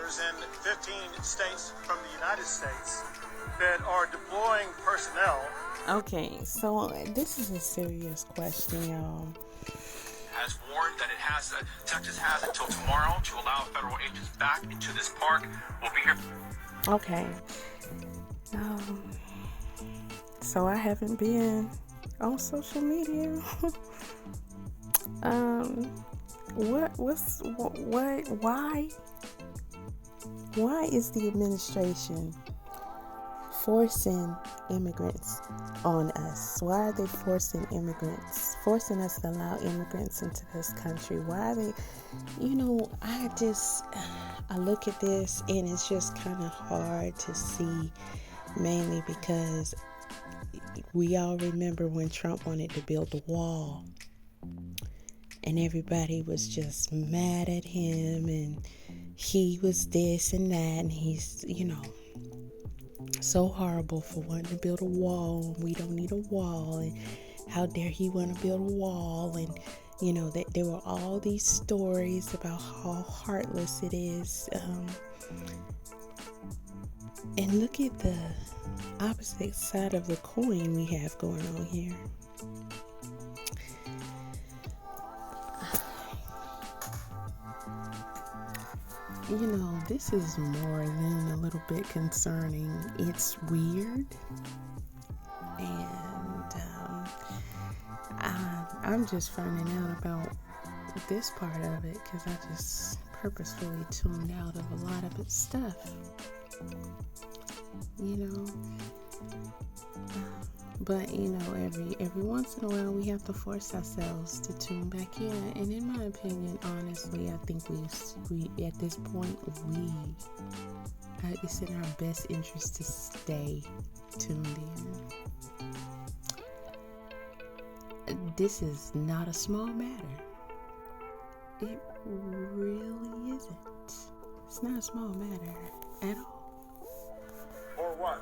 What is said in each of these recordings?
governors in 15 states from the United States that are deploying personnel. Okay, so this is a serious question, y'all. Has warned that Texas has until tomorrow to allow federal agents back into this park. We'll be here. Okay. So I haven't been on social media. Why is the administration forcing immigrants on us? Why are they forcing us to allow immigrants into this country? Why are they, I look at this and it's just kind of hard to see, mainly because we all remember when Trump wanted to build the wall and everybody was just mad at him and he was this and that and he's, so horrible for wanting to build a wall. We don't need a wall, and how dare he want to build a wall, and that there were all these stories about how heartless it is, and look at the opposite side of the coin we have going on here. This is more than a little bit concerning. It's weird, and I'm just finding out about this part of it because I just purposefully tuned out of a lot of its stuff. But every once in a while we have to force ourselves to tune back in. And in my opinion, honestly, I think we at this point it's in our best interest to stay tuned in. This is not a small matter. It really isn't. It's not a small matter at all. Or what?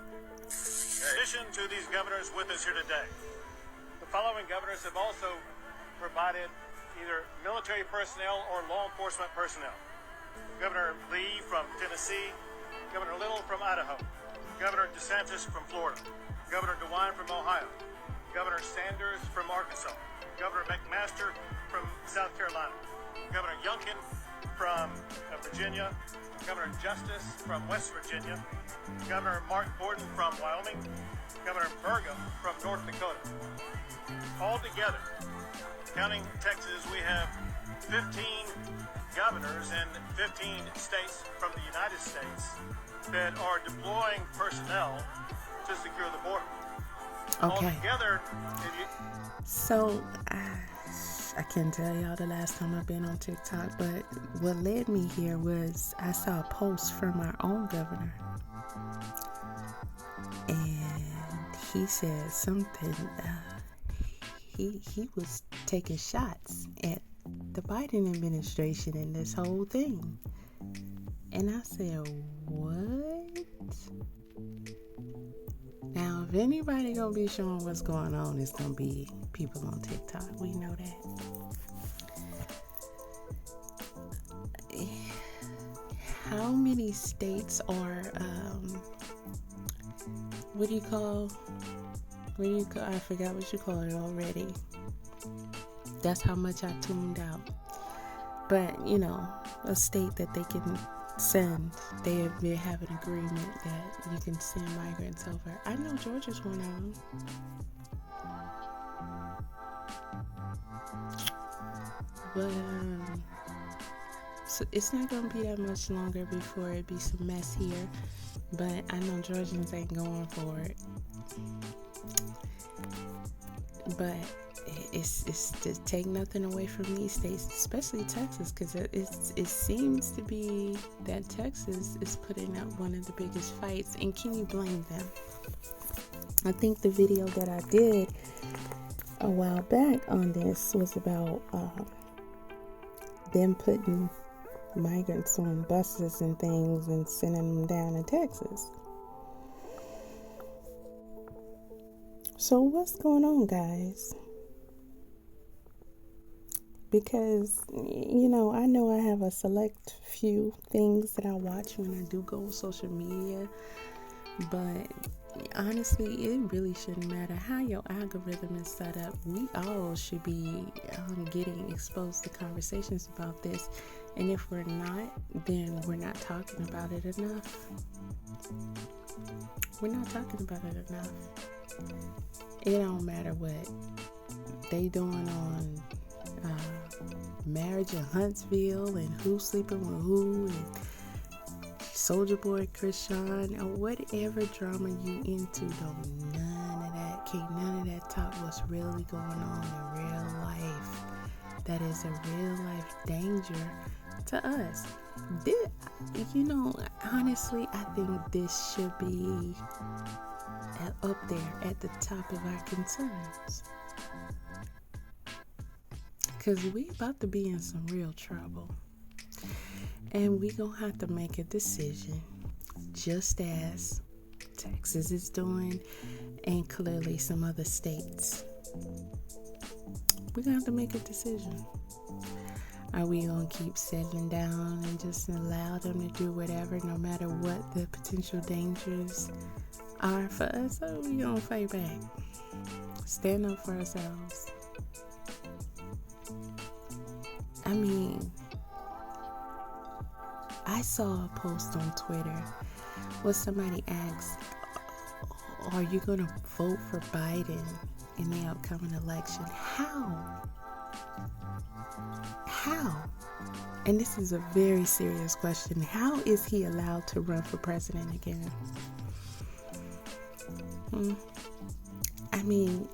In addition to these governors with us here today, the following governors have also provided either military personnel or law enforcement personnel. Governor Lee from Tennessee, Governor Little from Idaho, Governor DeSantis from Florida, Governor DeWine from Ohio, Governor Sanders from Arkansas, Governor McMaster from South Carolina, Governor Youngkin from Virginia, Governor Justice from West Virginia, Governor Mark Gordon from Wyoming, Governor Burgum from North Dakota. All together, counting Texas, we have 15 governors in 15 states from the United States that are deploying personnel to secure the border. Okay. Altogether, So, I can't tell y'all the last time I've been on TikTok, but what led me here was I saw a post from our own governor. And he said something, he was taking shots at the Biden administration and this whole thing. And I said, what? Now, if anybody gonna be showing what's going on, it's gonna be people on TikTok. We know that. How many states are, I forgot what you call it already. That's how much I tuned out. But, a state that they can send, they have an agreement that you can send migrants over. I know Georgia's one of them. But, so it's not going to be that much longer before it be some mess here. But I know Georgians ain't going for it. But it's to take nothing away from these states, especially Texas, because it seems to be that Texas is putting up one of the biggest fights. And can you blame them? I think the video that I did a while back on this was about them putting migrants on buses and things and sending them down to Texas. So what's going on, guys? because, I know I have a select few things that I watch when I do go on social media, but honestly, it really shouldn't matter how your algorithm is set up. We all should be getting exposed to conversations about this, and if we're not, then we're not talking about it enough. We're not talking about it enough. It don't matter what they doing on Marriage in Huntsville and who's sleeping with who and Soulja Boy, Krishan, or whatever drama you into. Don't none of that talk what's really going on in real life. That is a real life danger to us. Honestly, I think this should be up there at the top of our concerns. Because we about to be in some real trouble. And we gonna have to make a decision, just as Texas is doing, and clearly some other states. We're gonna have to make a decision. Are we gonna keep settling down and just allow them to do whatever, no matter what the potential dangers are for us? Or we gonna fight back? Stand up for ourselves. I mean, I saw a post on Twitter where somebody asked, are you going to vote for Biden in the upcoming election? How? And this is a very serious question. How is he allowed to run for president again? I mean,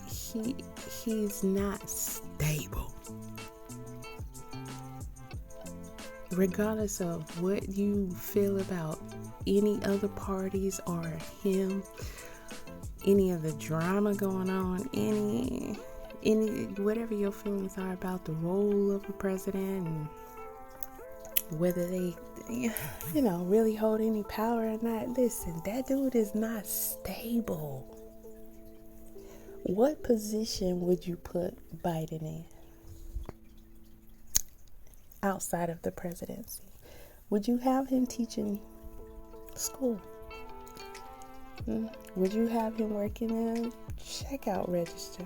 he's not stable. Regardless of what you feel about any other parties or him, any of the drama going on, any whatever your feelings are about the role of the president and whether they really hold any power or not, listen, that dude is not stable. What position would you put Biden in outside of the presidency? Would you have him teaching school? Would you have him working in a checkout register?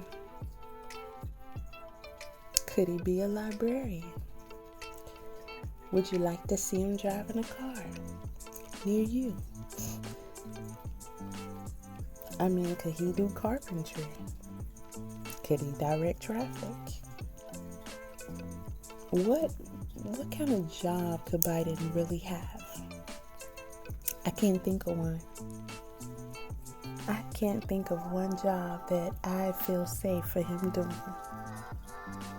Could he be a librarian? Would you like to see him driving a car near you? I mean, could he do carpentry? Could he direct traffic? What kind of job could Biden really have? I can't think of one. I can't think of one job that I feel safe for him doing.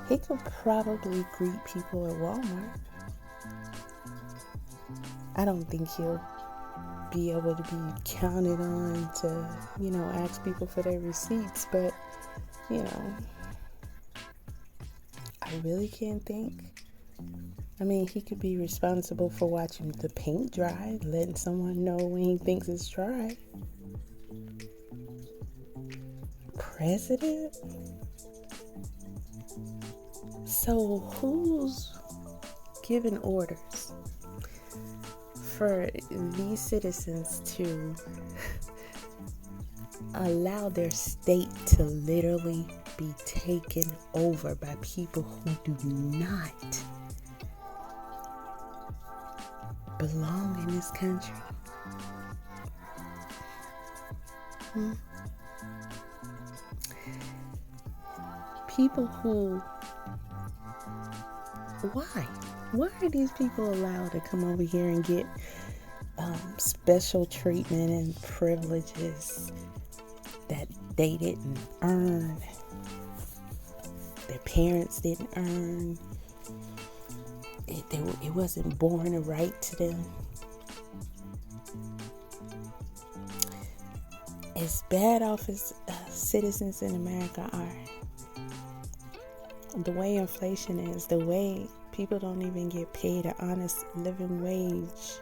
He could probably greet people at Walmart. I don't think he'll be able to be counted on to, ask people for their receipts, but, I really can't think. I mean, he could be responsible for watching the paint dry, letting someone know when he thinks it's dry. President? So who's giving orders for these citizens to allow their state to literally be taken over by people who do not belong in this country? People who, why are these people allowed to come over here and get special treatment and privileges that they didn't earn, their parents didn't earn? It wasn't born a right to them. As bad off as citizens in America are, the way inflation is, the way people don't even get paid an honest living wage,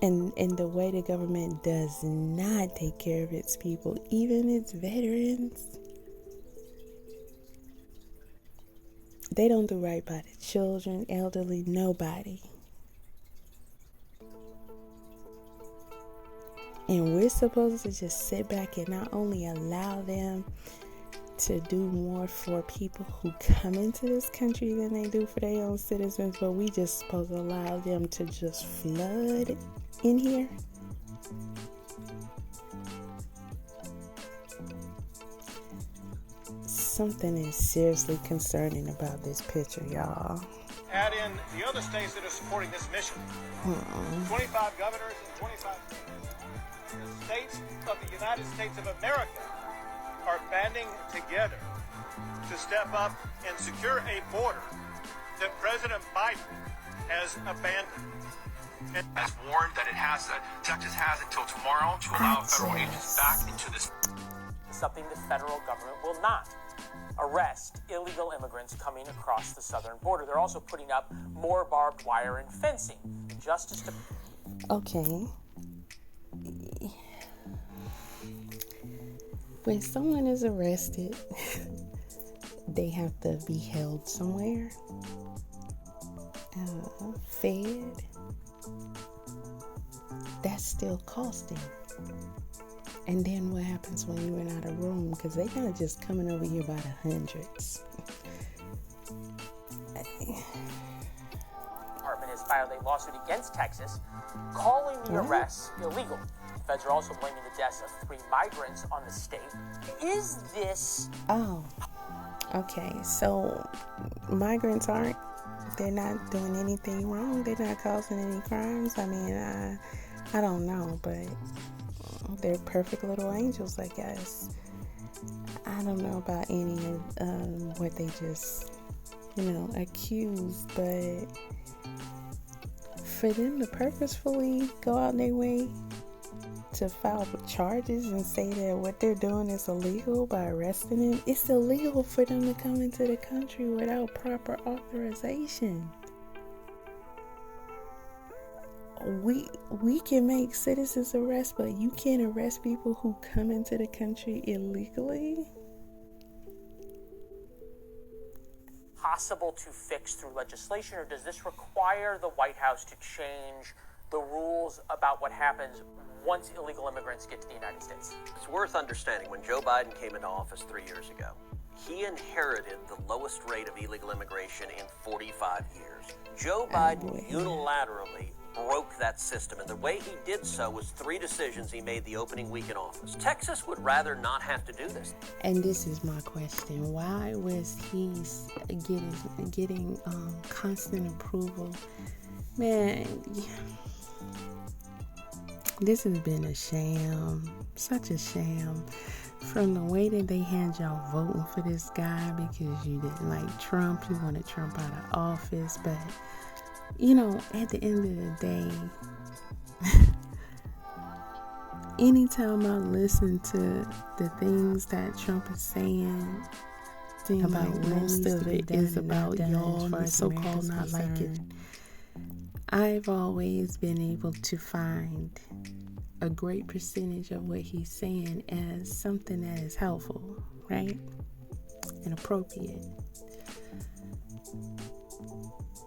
and the way the government does not take care of its people, even its veterans, They don't do right by the children, elderly, nobody. And we're supposed to just sit back and not only allow them to do more for people who come into this country than they do for their own citizens, but we just supposed to allow them to just flood in here. Something is seriously concerning about this picture, y'all. Add in the other states that are supporting this mission. 25 governors and 25 the states of the United States of America are banding together to step up and secure a border that President Biden has abandoned. And has warned that Texas has until tomorrow to allow federal agents back into this. Something the federal government will not arrest illegal immigrants coming across the southern border. They're also putting up more barbed wire and fencing. Okay. When someone is arrested, they have to be held somewhere, fed. That's still costing. And then what happens when you run out of room? Because they're not just coming over here by the hundreds. Department has filed a lawsuit against Texas, calling the arrests illegal. Feds are also blaming the deaths of 3 migrants on the state. Is this... Oh, okay. So migrants they're not doing anything wrong. They're not causing any crimes. I mean, I don't know, but they're perfect little angels, I guess. I don't know about any of what they just, accused, but for them to purposefully go out their way to file charges and say that what they're doing is illegal by arresting them, it's illegal for them to come into the country without proper authorization. We can make citizens arrest, but you can't arrest people who come into the country illegally. Possible to fix through legislation, or does this require the White House to change the rules about what happens once illegal immigrants get to the United States? It's worth understanding, when Joe Biden came into office 3 years ago, he inherited the lowest rate of illegal immigration in 45 years. Joe Biden unilaterally broke that system, and the way he did so was 3 decisions he made the opening week in office. Texas would rather not have to do this. And this is my question: why was he getting constant approval? Man, this has been a sham, such a sham. From the way that they had y'all voting for this guy because you didn't like Trump, you wanted Trump out of office, but at the end of the day, anytime I listen to the things that Trump is saying, about most of it is about y'all and so-called not liking. I've always been able to find a great percentage of what he's saying as something that is helpful, right? And appropriate.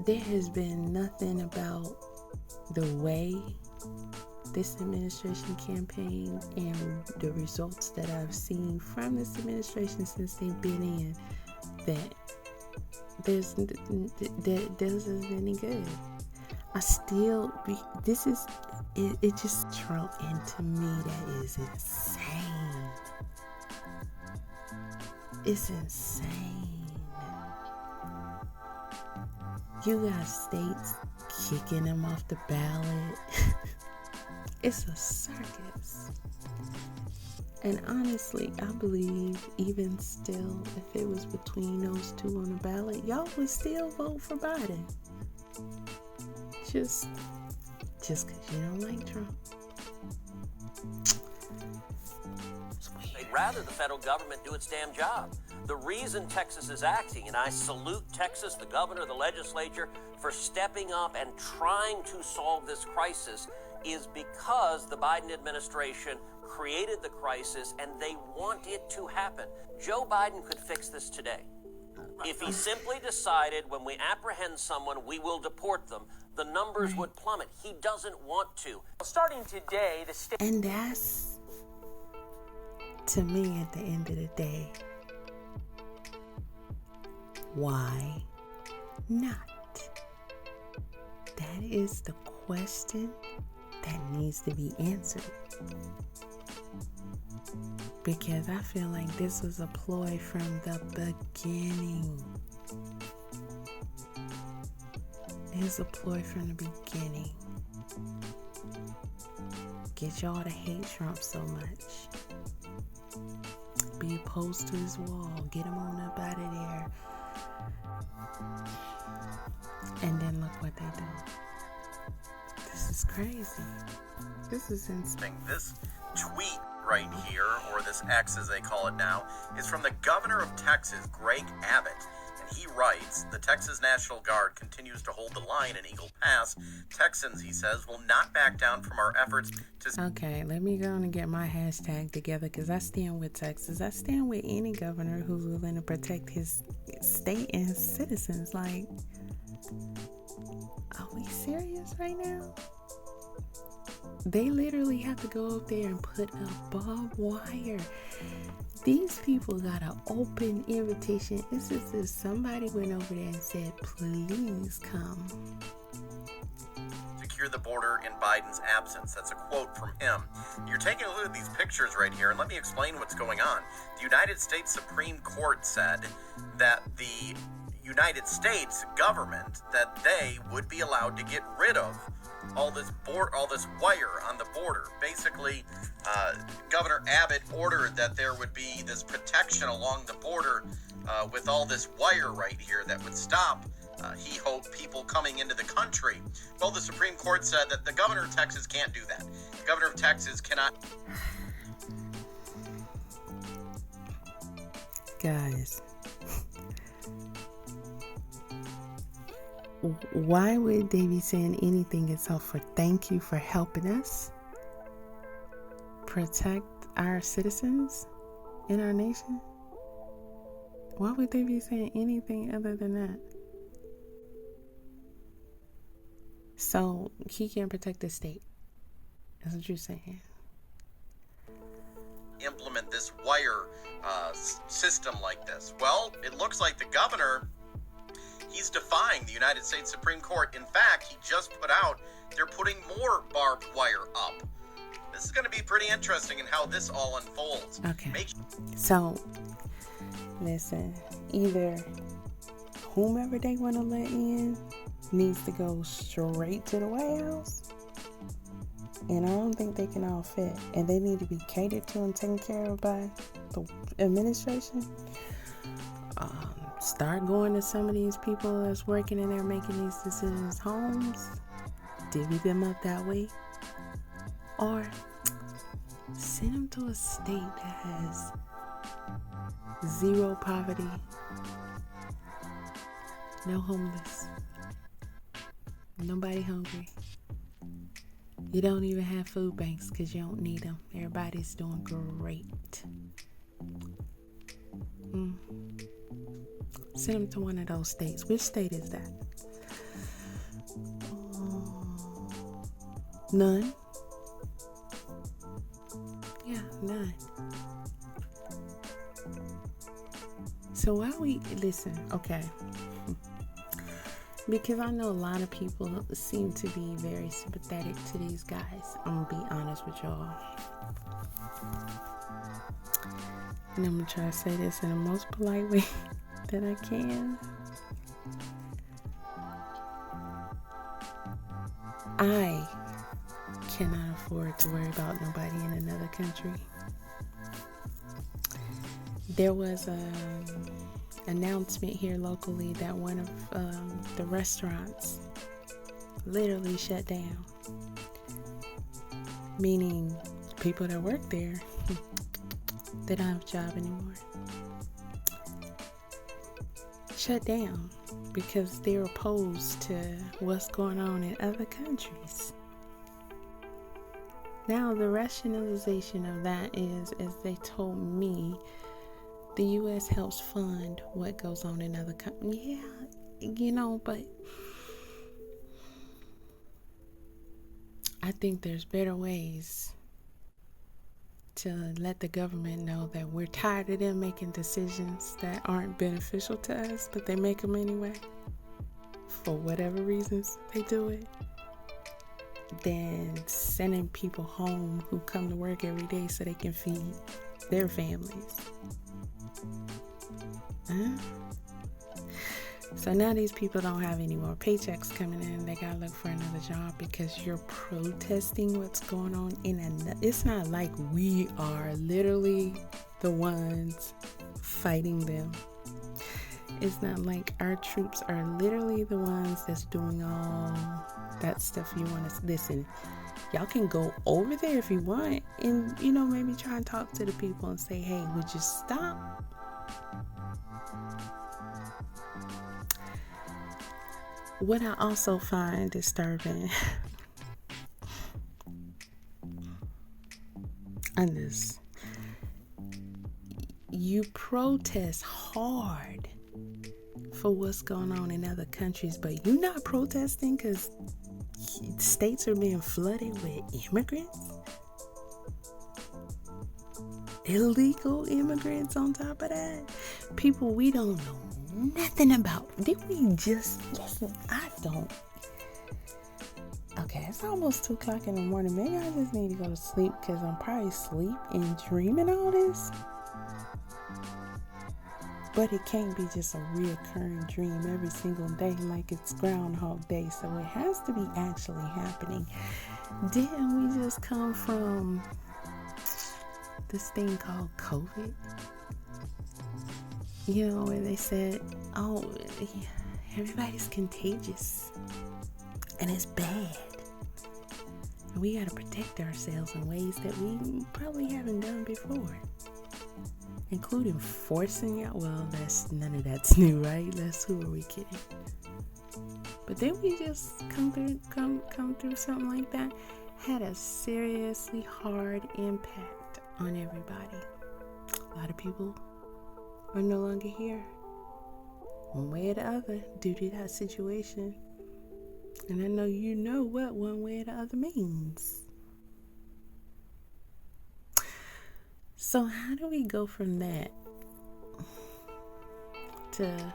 There has been nothing about the way this administration campaigned and the results that I've seen from this administration since they've been in that there's any good. It just drove into me that is insane. It's insane. You got states kicking them off the ballot. It's a circus. And honestly, I believe even still, if it was between those two on the ballot, y'all would still vote for Biden. Just because you don't like Trump. They'd rather the federal government do its damn job. The reason Texas is acting, and I salute Texas, the governor, the legislature, for stepping up and trying to solve this crisis, is because the Biden administration created the crisis and they want it to happen. Joe Biden could fix this today. If he simply decided when we apprehend someone, we will deport them, the numbers would plummet. He doesn't want to. Starting today, the state. And that's, to me, at the end of the day, why not? That is the question that needs to be answered. Because I feel like this was a ploy from the beginning. It was a ploy from the beginning. Get y'all to hate Trump so much. Be opposed to his wall. Get him on up out of there. And then look what they do. This is crazy. This is insane. This tweet right here, or this X as they call it now, is from the governor of Texas, Greg Abbott. And he writes, the Texas National Guard continues to hold the line in Eagle Pass. Texans, he says, will not back down from our efforts to... Okay, let me go and get my hashtag together because I stand with Texas. I stand with any governor who's willing to protect his state and his citizens. Like, are we serious right now? They literally have to go up there and put up barbed wire. These people got an open invitation. It's as if somebody went over there and said, please come. Secure the border in Biden's absence. That's a quote from him. You're taking a look at these pictures right here, and let me explain what's going on. The United States Supreme Court said that the United States government, that they would be allowed to get rid of all this wire on the border. Basically, Governor Abbott ordered that there would be this protection along the border with all this wire right here that would stop, he hoped, people coming into the country. Well, the Supreme Court said that the governor of Texas can't do that. The governor of Texas cannot. Guys, why would they be saying anything except for thank you for helping us protect our citizens in our nation? Why would they be saying anything other than that? So he can't protect the state. That's what you're saying. Implement this wire system like this. Well, it looks like the governor, he's defying the United States Supreme Court. In fact, he just put out, they're putting more barbed wire up. This is going to be pretty interesting in how this all unfolds. Okay. So, listen, either whomever they want to let in needs to go straight to the White House, and I don't think they can all fit, and they need to be catered to and taken care of by the administration. Start going to some of these people that's working in there making these decisions homes, divvy them up that way, or send them to a state that has zero poverty, no homeless, nobody hungry. You don't even have food banks because you don't need them. Everybody's doing great. Send them to one of those states. Which state is that? None. Yeah, none. So why we listen? Okay. Because I know a lot of people seem to be very sympathetic to these guys. I'm gonna be honest with y'all. And I'm gonna try to say this in the most polite way that I can. I cannot afford to worry about nobody in another country. There was an announcement here locally that one of the restaurants literally shut down. Meaning people that work there, they don't have a job anymore. Shut down because they're opposed to what's going on in other countries. Now, the rationalization of that is, as they told me, the U.S. helps fund what goes on in other countries. Yeah, but I think there's better ways to let the government know that we're tired of them making decisions that aren't beneficial to us, but they make them anyway, for whatever reasons they do it, than sending people home who come to work every day so they can feed their families. So now these people don't have any more paychecks coming in. They gotta look for another job because you're protesting what's going on it's not like we are literally the ones fighting them. It's not like our troops are literally the ones that's doing all that stuff you want to listen. Y'all can go over there if you want and, maybe try and talk to the people and say, hey, would you stop? What I also find disturbing on this, you protest hard for what's going on in other countries, but you're not protesting because states are being flooded with immigrants, illegal immigrants on top of that, people we don't know nothing about. Did we just listen? I don't. Okay, it's almost 2 o'clock in the morning. Maybe I just need to go to sleep because I'm probably asleep and dreaming all this. But it can't be just a reoccurring dream every single day like it's Groundhog Day. So it has to be actually happening. Didn't we just come from this thing called COVID? Where they said, oh, everybody's contagious and it's bad. And we got to protect ourselves in ways that we probably haven't done before, including forcing out. Well, none of that's new, right? Who are we kidding? But then we just come through something like that, had a seriously hard impact on everybody. A lot of people are no longer here, one way or the other, due to that situation. And I know you know what one way or the other means. So how do we go from that to,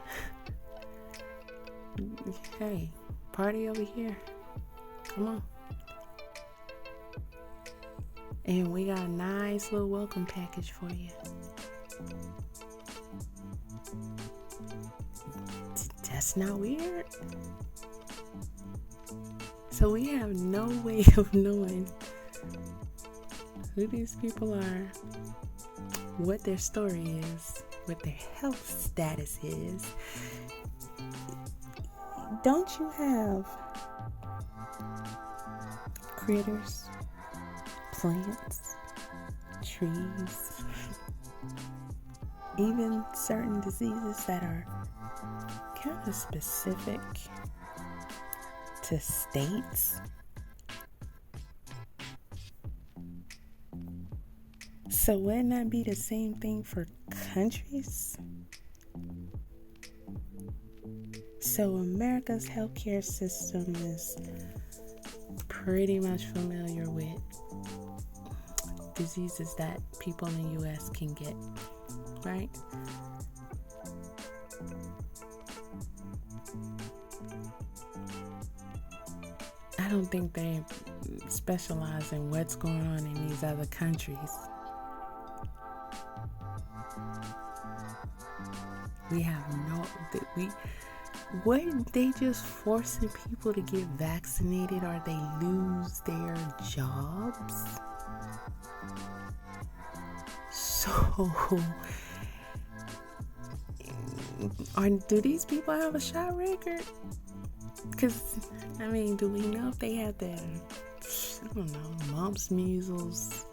hey, party over here? Come on. And we got a nice little welcome package for you. That's not weird. So we have no way of knowing who these people are, what their story is, what their health status is. Don't you have critters, plants, trees, even certain diseases that are kind of specific to states? So wouldn't that be the same thing for countries? So America's healthcare system is pretty much familiar with diseases that people in the U.S. can get, right? I don't think they specialize in what's going on in these other countries. Weren't they just forcing people to get vaccinated or they lose their jobs? So, do these people have a shot record? Because, do we know if they had mumps, measles,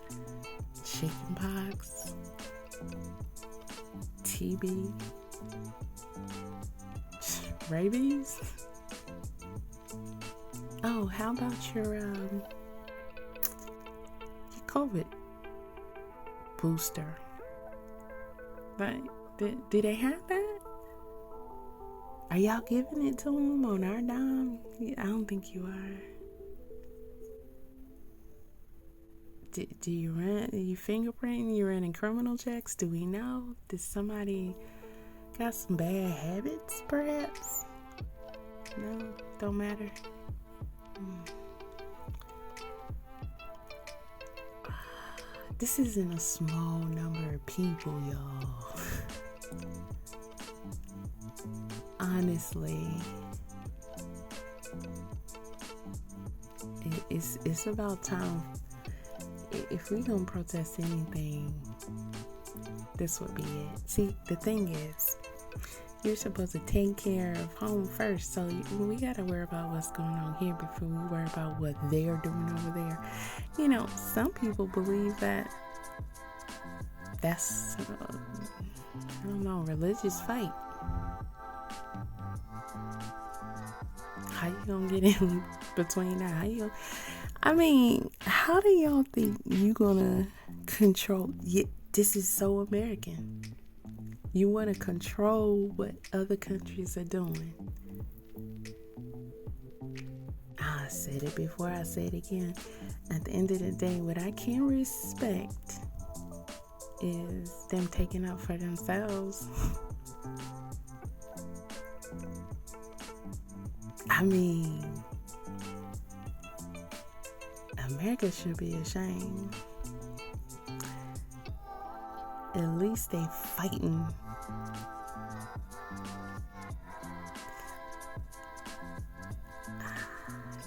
chickenpox, TB, rabies? Oh, how about your COVID booster? Right? Do they have that? Are y'all giving it to them on our dime? I don't think you are. Do you run? Are you fingerprinting? You running criminal checks? Do we know? Does somebody got some bad habits, perhaps? No, don't matter. This isn't a small number of people, y'all. Honestly, it's about time. If we gonna protest anything, this would be it. See, the thing is, you're supposed to take care of home first, so we gotta worry about what's going on here before we worry about what they're doing over there. You know, some people believe that that's I don't know, religious fight. How you gonna get in between that? How do y'all think you gonna control? This is so American. You want to control what other countries are doing. I said it before, I say it again. At the end of the day, what I can respect is them taking up for themselves. America should be ashamed. At least they fighting.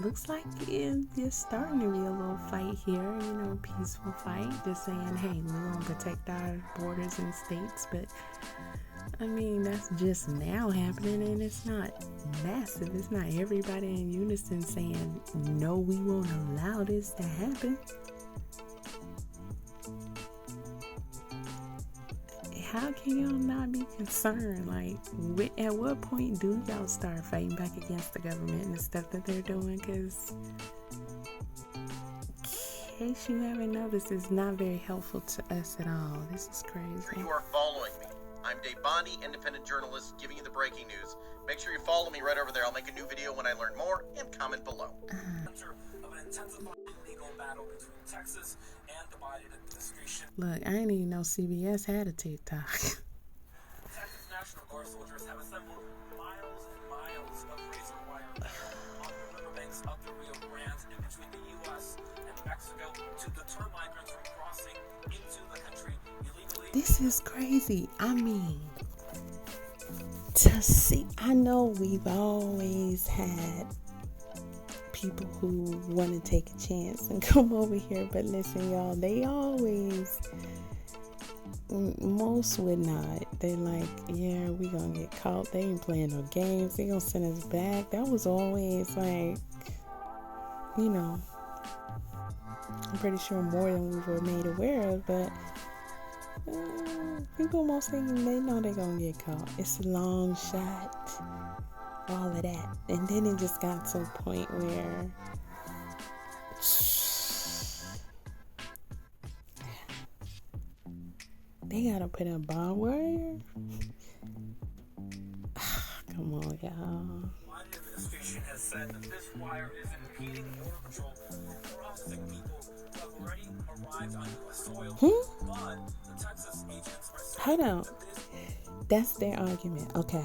Looks like it's starting to be a little fight here, peaceful fight. Just saying, hey, we want to protect our borders and states, but that's just now happening, and it's not massive. It's not everybody in unison saying, no, we won't allow this to happen. How can y'all not be concerned? At what point do y'all start fighting back against the government and the stuff that they're doing? Because, in case you haven't noticed, it's not very helpful to us at all. This is crazy. You are following me. I'm Dave Bondi, independent journalist, giving you the breaking news. Make sure you follow me right over there. I'll make a new video when I learn more, and comment below. Of an intensified legal battle between Texas and the Biden administration. Look, I didn't even know CBS had a TikTok. Texas National Guard soldiers have assembled miles and miles of razor wire on the riverbanks of the Rio Grande in between the U.S. and Mexico to deter migrants from crossing into the country illegally. This is crazy. To see, I know we've always had people who want to take a chance and come over here, but listen, y'all, most would not. They're like, yeah, we gonna get caught. They ain't playing no games. They gonna send us back. That was always I'm pretty sure more than we were made aware of, but people mostly, they know they're gonna get caught. It's a long shot, all of that. And then it just got to a point where they gotta put in barbed wire. Come on, y'all. The Biden administration has said that this wire is impeding border patrol from processing people who have already arrived on U.S. soil. But the Texas agents are saying Hold on. That's their argument. Okay.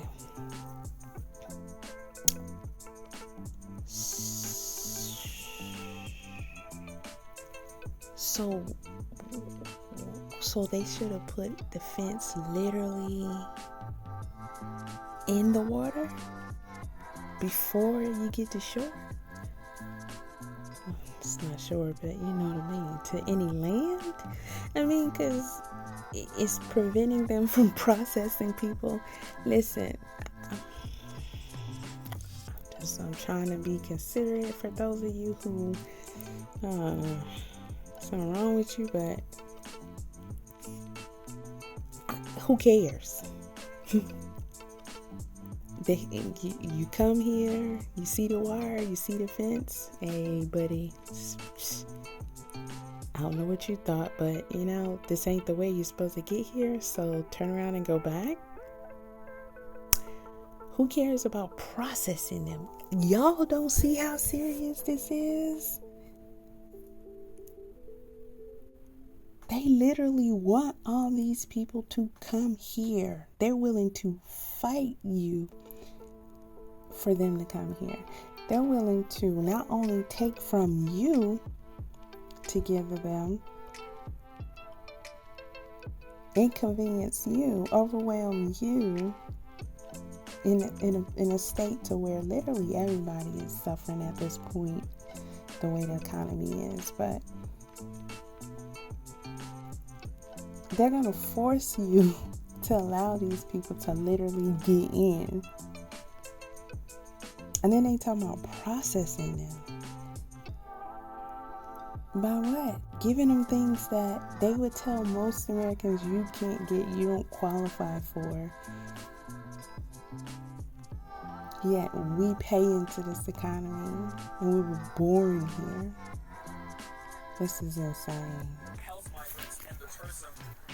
So they should have put the fence literally in the water before you get to shore. It's not shore, but you know what I mean. To any land. Because it's preventing them from processing people. Listen, I'm trying to be considerate for those of you who something wrong with you, but who cares? You come here, you see the wire, you see the fence. Hey, buddy, I don't know what you thought, but this ain't the way you're supposed to get here, so turn around and go back. Who cares about processing them? Y'all don't see how serious this is? They literally want all these people to come here. They're willing to fight you for them to come here. They're willing to not only take from you to give to them, inconvenience you, overwhelm you in a state to where literally everybody is suffering at this point, the way the economy is. But they're going to force you to allow these people to literally get in. And then they talking about processing them. By what? Giving them things that they would tell most Americans you can't get, you don't qualify for. Yet we pay into this economy and we were born here. This is insane. Health migrants and the tourism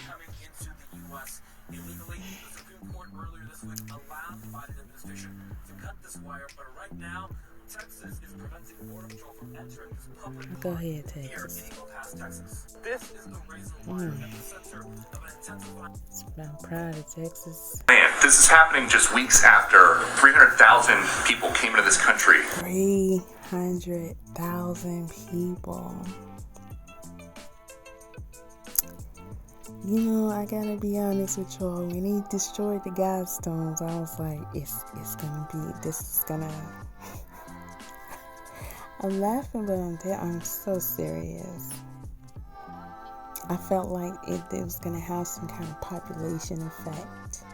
coming into the U.S. illegally. The Supreme Court earlier this week allowed the Biden administration to cut this wire, but right now, Texas is preventing Border Patrol from entering this public Go park ahead, near Texas. Eagle Pass, Texas. This is the razor wire at the center of an intensified. I'm proud of Texas. Man, this is happening just weeks after 300,000 people came into this country. 300,000 people. I gotta be honest with y'all. When he destroyed the Guidestones, I was like, this is gonna. I'm laughing, but I'm so serious. I felt like it was gonna have some kind of population effect.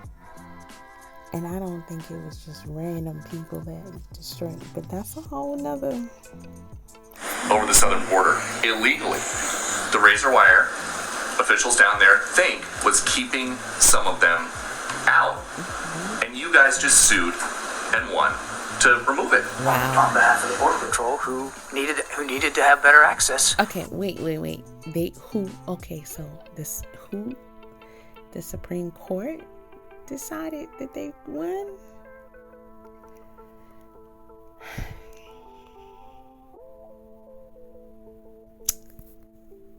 And I don't think it was just random people that destroyed it. But that's a whole nother. Over the southern border, illegally. The razor wire, officials down there think, was keeping some of them out. Mm-hmm. And you guys just sued and won to remove it. Wow. On behalf of the Border Patrol, who needed to have better access. Okay, wait. The Supreme Court decided that they won?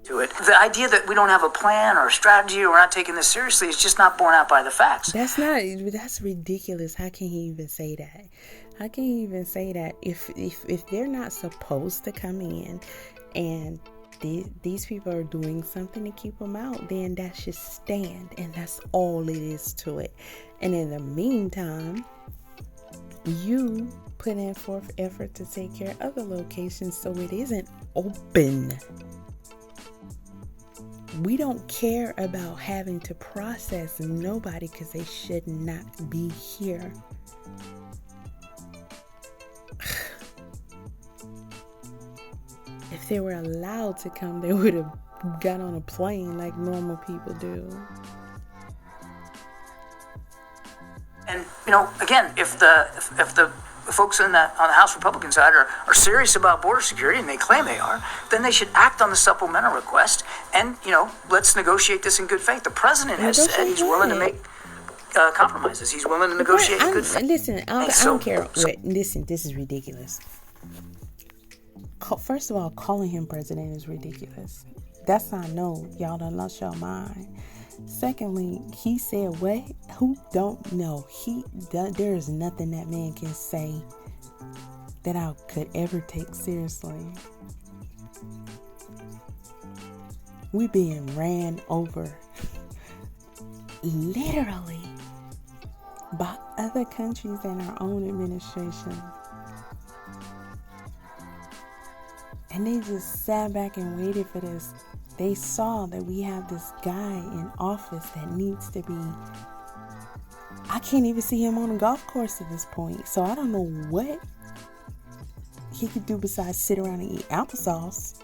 To it. The idea that we don't have a plan or a strategy or we're not taking this seriously is just not borne out by the facts. That's ridiculous. How can he even say that? How can he even say that if they're not supposed to come in and these people are doing something to keep them out, then that should stand, and that's all it is to it. And in the meantime, you put in forth effort to take care of other locations so it isn't open. We don't care about having to process nobody because they should not be here. If they were allowed to come, they would have got on a plane like normal people do. And again, if the folks on the House Republican side are serious about border security, and they claim they are, then they should act on the supplemental request and let's negotiate this in good faith. The president has said he's willing to make compromises. He's willing to negotiate in good faith. Listen, I don't care. Listen, this is ridiculous. First of all, calling him president is ridiculous. That's how I know y'all done lost your mind. Secondly, he said what? Who don't know? There is nothing that man can say that I could ever take seriously. We being ran over, literally, by other countries and our own administration. And they just sat back and waited for this. They saw that we have this guy in office that needs to be... I can't even see him on a golf course at this point. So I don't know what he could do besides sit around and eat applesauce.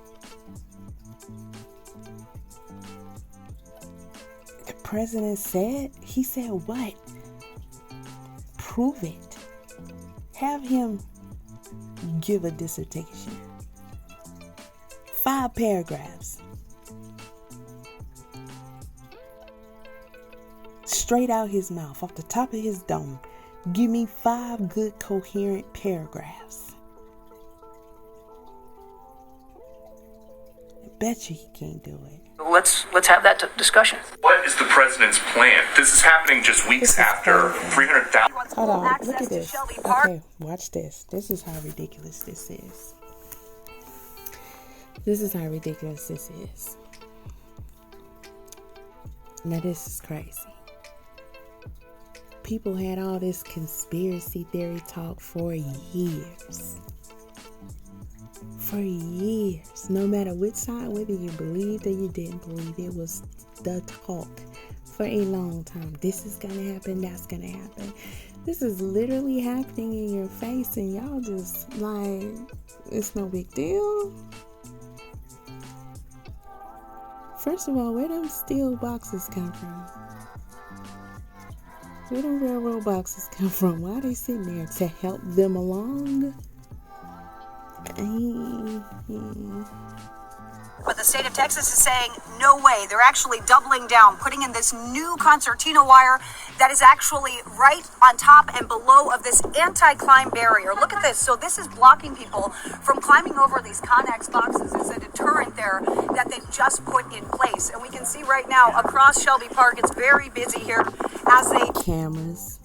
The president said... He said what? Prove it. Have him give a dissertation. 5 paragraphs. straight out his mouth, off the top of his dome. Give me 5 good coherent paragraphs. I bet you he can't do it. Let's have that discussion. What is the president's plan? This is happening just weeks after 300,000. Hold on, look at this. Okay, watch this. This is how ridiculous this is. This is how ridiculous this is. Now this is crazy. People had all this conspiracy theory talk for years. For years. No matter which side, whether you believed or you didn't believe, it was the talk for a long time. This is gonna happen, that's gonna happen. This is literally happening in your face, and y'all just like, it's no big deal. First of all, where them steel boxes come from? Where them railroad boxes come from? Why are they sitting there? To help them along? But the state of Texas is saying, no way. They're actually doubling down, putting in this new concertina wire that is actually right on top and below of this anti-climb barrier. Look at this. So this is blocking people from climbing over these Connex boxes. It's a deterrent there that they've just put in place. And we can see right now across Shelby Park, it's very busy here as they... Cameras.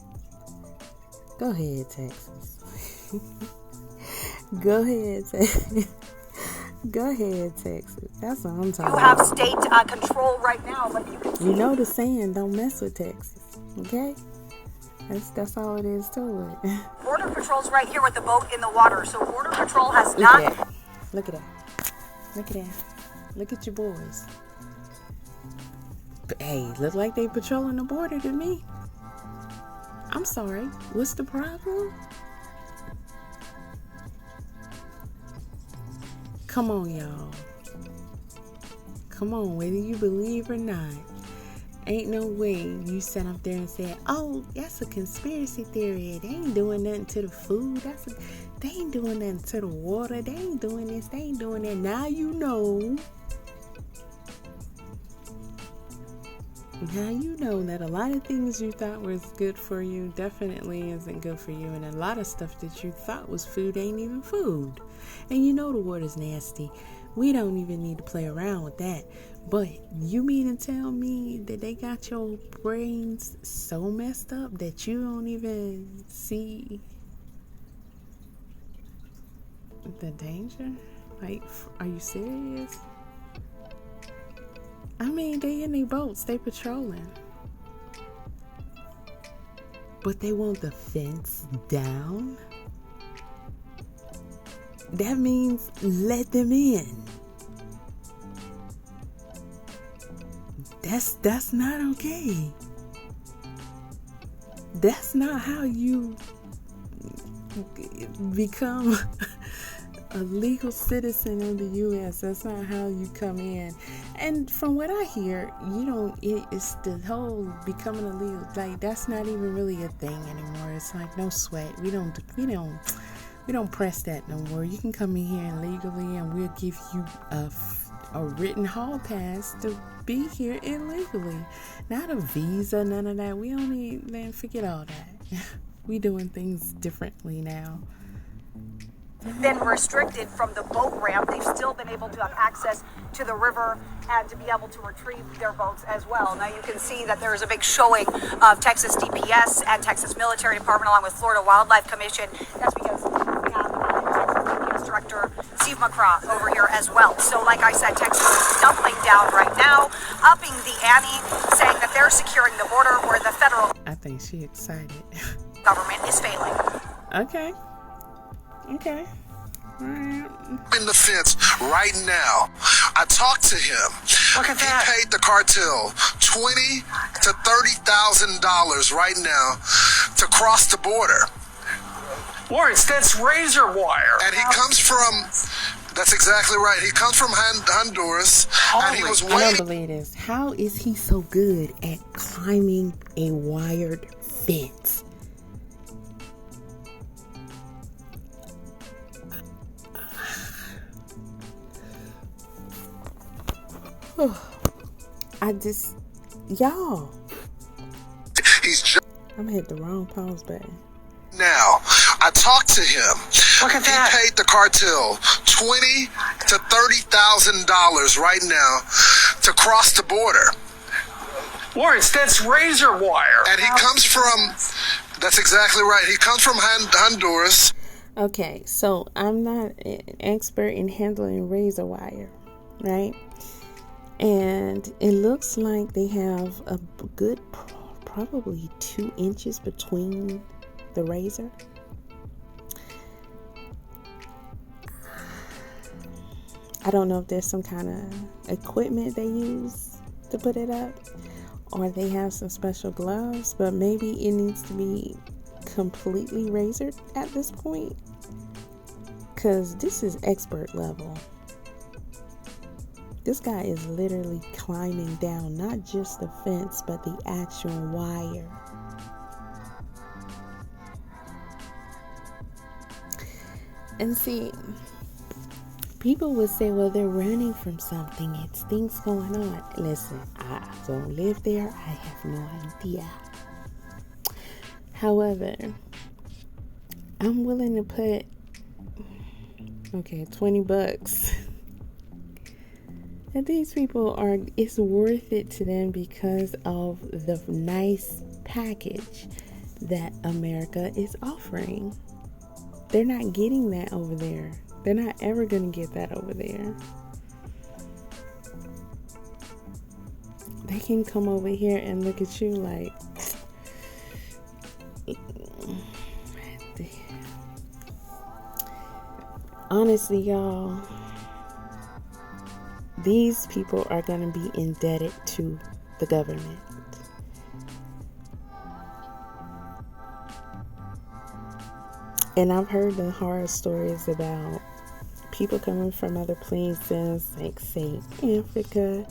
Go ahead, Texas. Go ahead, Texas. Go ahead, Texas. That's what I'm talking You about. have state control right now, but you can see... You know the saying, don't mess with Texas, okay? That's all it is to it. Border Patrol's right here with the boat in the water. So Border Patrol has Look not... at that. Look at that. Look at that. Look at your boys. But, hey, look like they patrolling the border to me. I'm sorry. What's the problem? Come on, y'all. Come on, whether you believe or not. Ain't no way you sat up there and said, oh, that's a conspiracy theory. They ain't doing nothing to the food. They ain't doing nothing to the water. They ain't doing this. They ain't doing that. Now you know. Now you know that a lot of things you thought was good for you definitely isn't good for you. And a lot of stuff that you thought was food ain't even food. And you know the water's nasty. We don't even need to play around with that. But you mean to tell me that they got your brains so messed up that you don't even see the danger? Like, are you serious? I mean, they in their boats, they patrolling. But they want the fence down? That means let them in. That's not okay. That's not how you become a legal citizen of the U.S. That's not how you come in. And from what I hear, it's the whole becoming a legal, like, that's not even really a thing anymore. It's like, no sweat. We don't press that no more. You can come in here legally, and we'll give you a written hall pass to be here illegally. Not a visa, none of that. We don't need, man, forget all that. We doing things differently now. been restricted from the boat ramp. They've still been able to have access to the river and to be able to retrieve their boats as well. Now you can see that there is a big showing of Texas DPS and Texas Military Department along with Florida Wildlife Commission. That's because we have Texas DPS Director Steve McCraw over here as well. So like I said, Texas is doubling down right now, upping the ante, saying that they're securing the border where the federal I think she's excited. government is failing. Okay. Okay. In the fence right now. I talked to him. Look at that. He paid the cartel $20,000 to $30,000 right now to cross the border. Lawrence, that's razor wire. And he comes from, that's exactly right. He comes from Honduras, and he was I don't waiting. believe this. How is he so good at climbing a wired fence? y'all, He's just I'm gonna hit the wrong pause button. now. I talked to him. Look at that. He paid the cartel $20,000 to $30,000 right now to cross the border. Lawrence, that's razor wire. And he comes from, that's exactly right. He comes from Honduras. Okay, so I'm not an expert in handling razor wire, right? And it looks like they have a good probably 2 inches between the razor. I don't know if there's some kind of equipment they use to put it up, or they have some special gloves, but maybe it needs to be completely razored at this point, because this is expert level. This guy is literally climbing down not just the fence, but the actual wire. And see, people would say, well, they're running from something. It's things going on. Listen, I don't live there. I have no idea. However, I'm willing to put, $20. And these people it's worth it to them because of the nice package that America is offering. They're not getting that over there. They're not ever going to get that over there. They can come over here and look at you like, honestly, y'all, these people are going to be indebted to the government. And I've heard the horror stories about people coming from other places, like say Africa,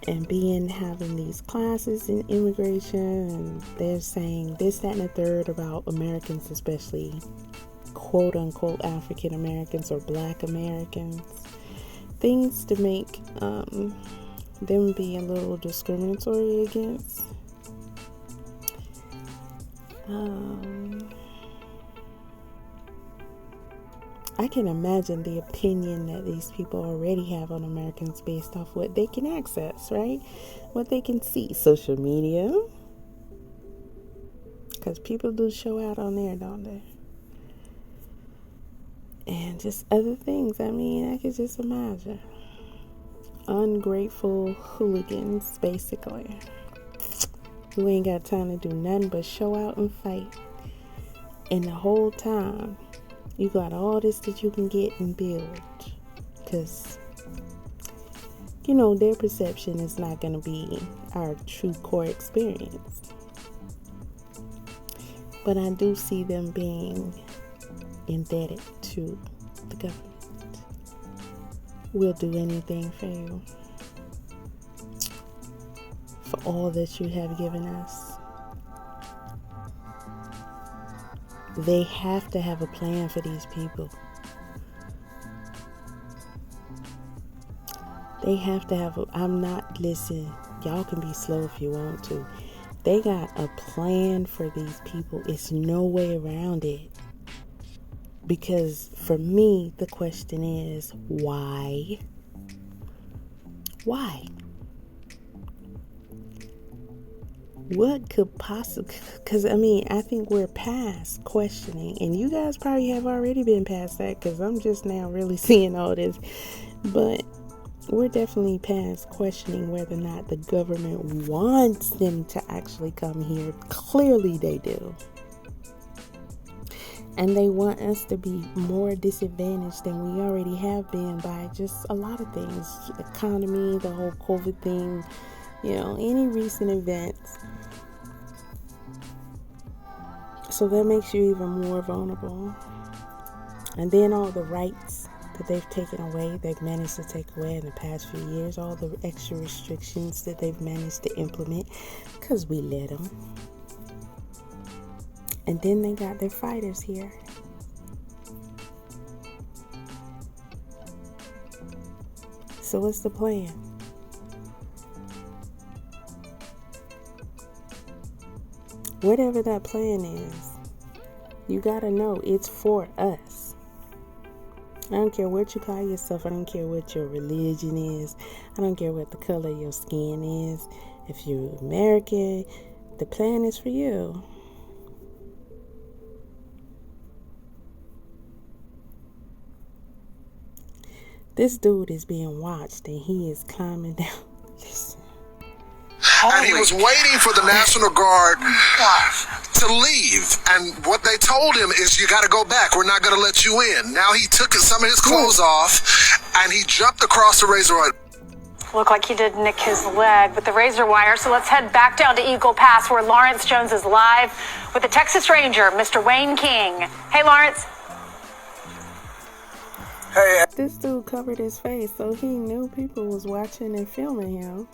and having these classes in immigration, and they're saying this, that, and the third about Americans, especially quote unquote African Americans or Black Americans, things to make them be a little discriminatory against. I can imagine the opinion that these people already have on Americans based off what they can access, right? What they can see. Social media. Because people do show out on there, don't they? And just other things. I mean, I could just imagine. Ungrateful hooligans, basically. Who ain't got time to do nothing but show out and fight. And the whole time, you got all this that you can get and build. Because, their perception is not going to be our true core experience. But I do see them being indebted to the government. We'll do anything for you. For all that you have given us. They have to have a plan for these people. They have to have listen, y'all can be slow if you want to. They got a plan for these people. It's no way around it. Because for me, the question is, why? Why? What could possibly, because I think we're past questioning, and you guys probably have already been past that, because I'm just now really seeing all this, but we're definitely past questioning whether or not the government wants them to actually come here. Clearly they do. And they want us to be more disadvantaged than we already have been by just a lot of things. Economy, the whole COVID thing, any recent events. So that makes you even more vulnerable. And then all the rights that they've taken away, they've managed to take away in the past few years, all the extra restrictions that they've managed to implement because we let them. And then they got their fighters here. So what's the plan? whatever that plan is, you gotta know it's for us. I don't care what you call yourself. I don't care what your religion is. I don't care what the color of your skin is. If you're American, the plan is for you. This dude is being watched and he is climbing down. Listen. And he was waiting for the National Guard to leave. And what they told him is, you got to go back. We're not going to let you in. Now he took some of his clothes off and he jumped across the razor wire. Looked like he did nick his leg with the razor wire. So let's head back down to Eagle Pass where Lawrence Jones is live with the Texas Ranger, Mr. Wayne King. Hey, Lawrence. Hey. This dude covered his face, so he knew people was watching and filming him.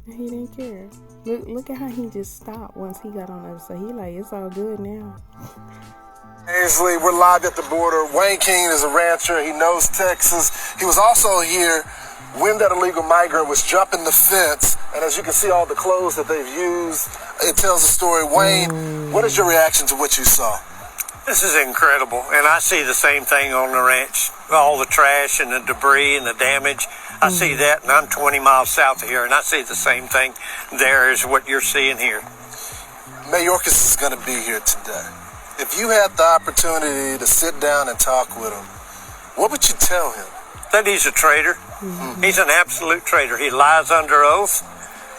And he didn't care. Look at how he just stopped once he got on the other side. He like, it's all good now. Ainsley, we're live at the border. Wayne King is a rancher. He knows Texas. He was also here when that illegal migrant was jumping the fence. And as you can see, all the clothes that they've used, it tells a story. Wayne, what is your reaction to what you saw? This is incredible, and I see the same thing on the ranch. All the trash and the debris and the damage. I see that, and I'm 20 miles south of here, and I see the same thing there as what you're seeing here. Mayorkas is going to be here today. If you had the opportunity to sit down and talk with him, what would you tell him? That he's a traitor. He's an absolute traitor. He lies under oath.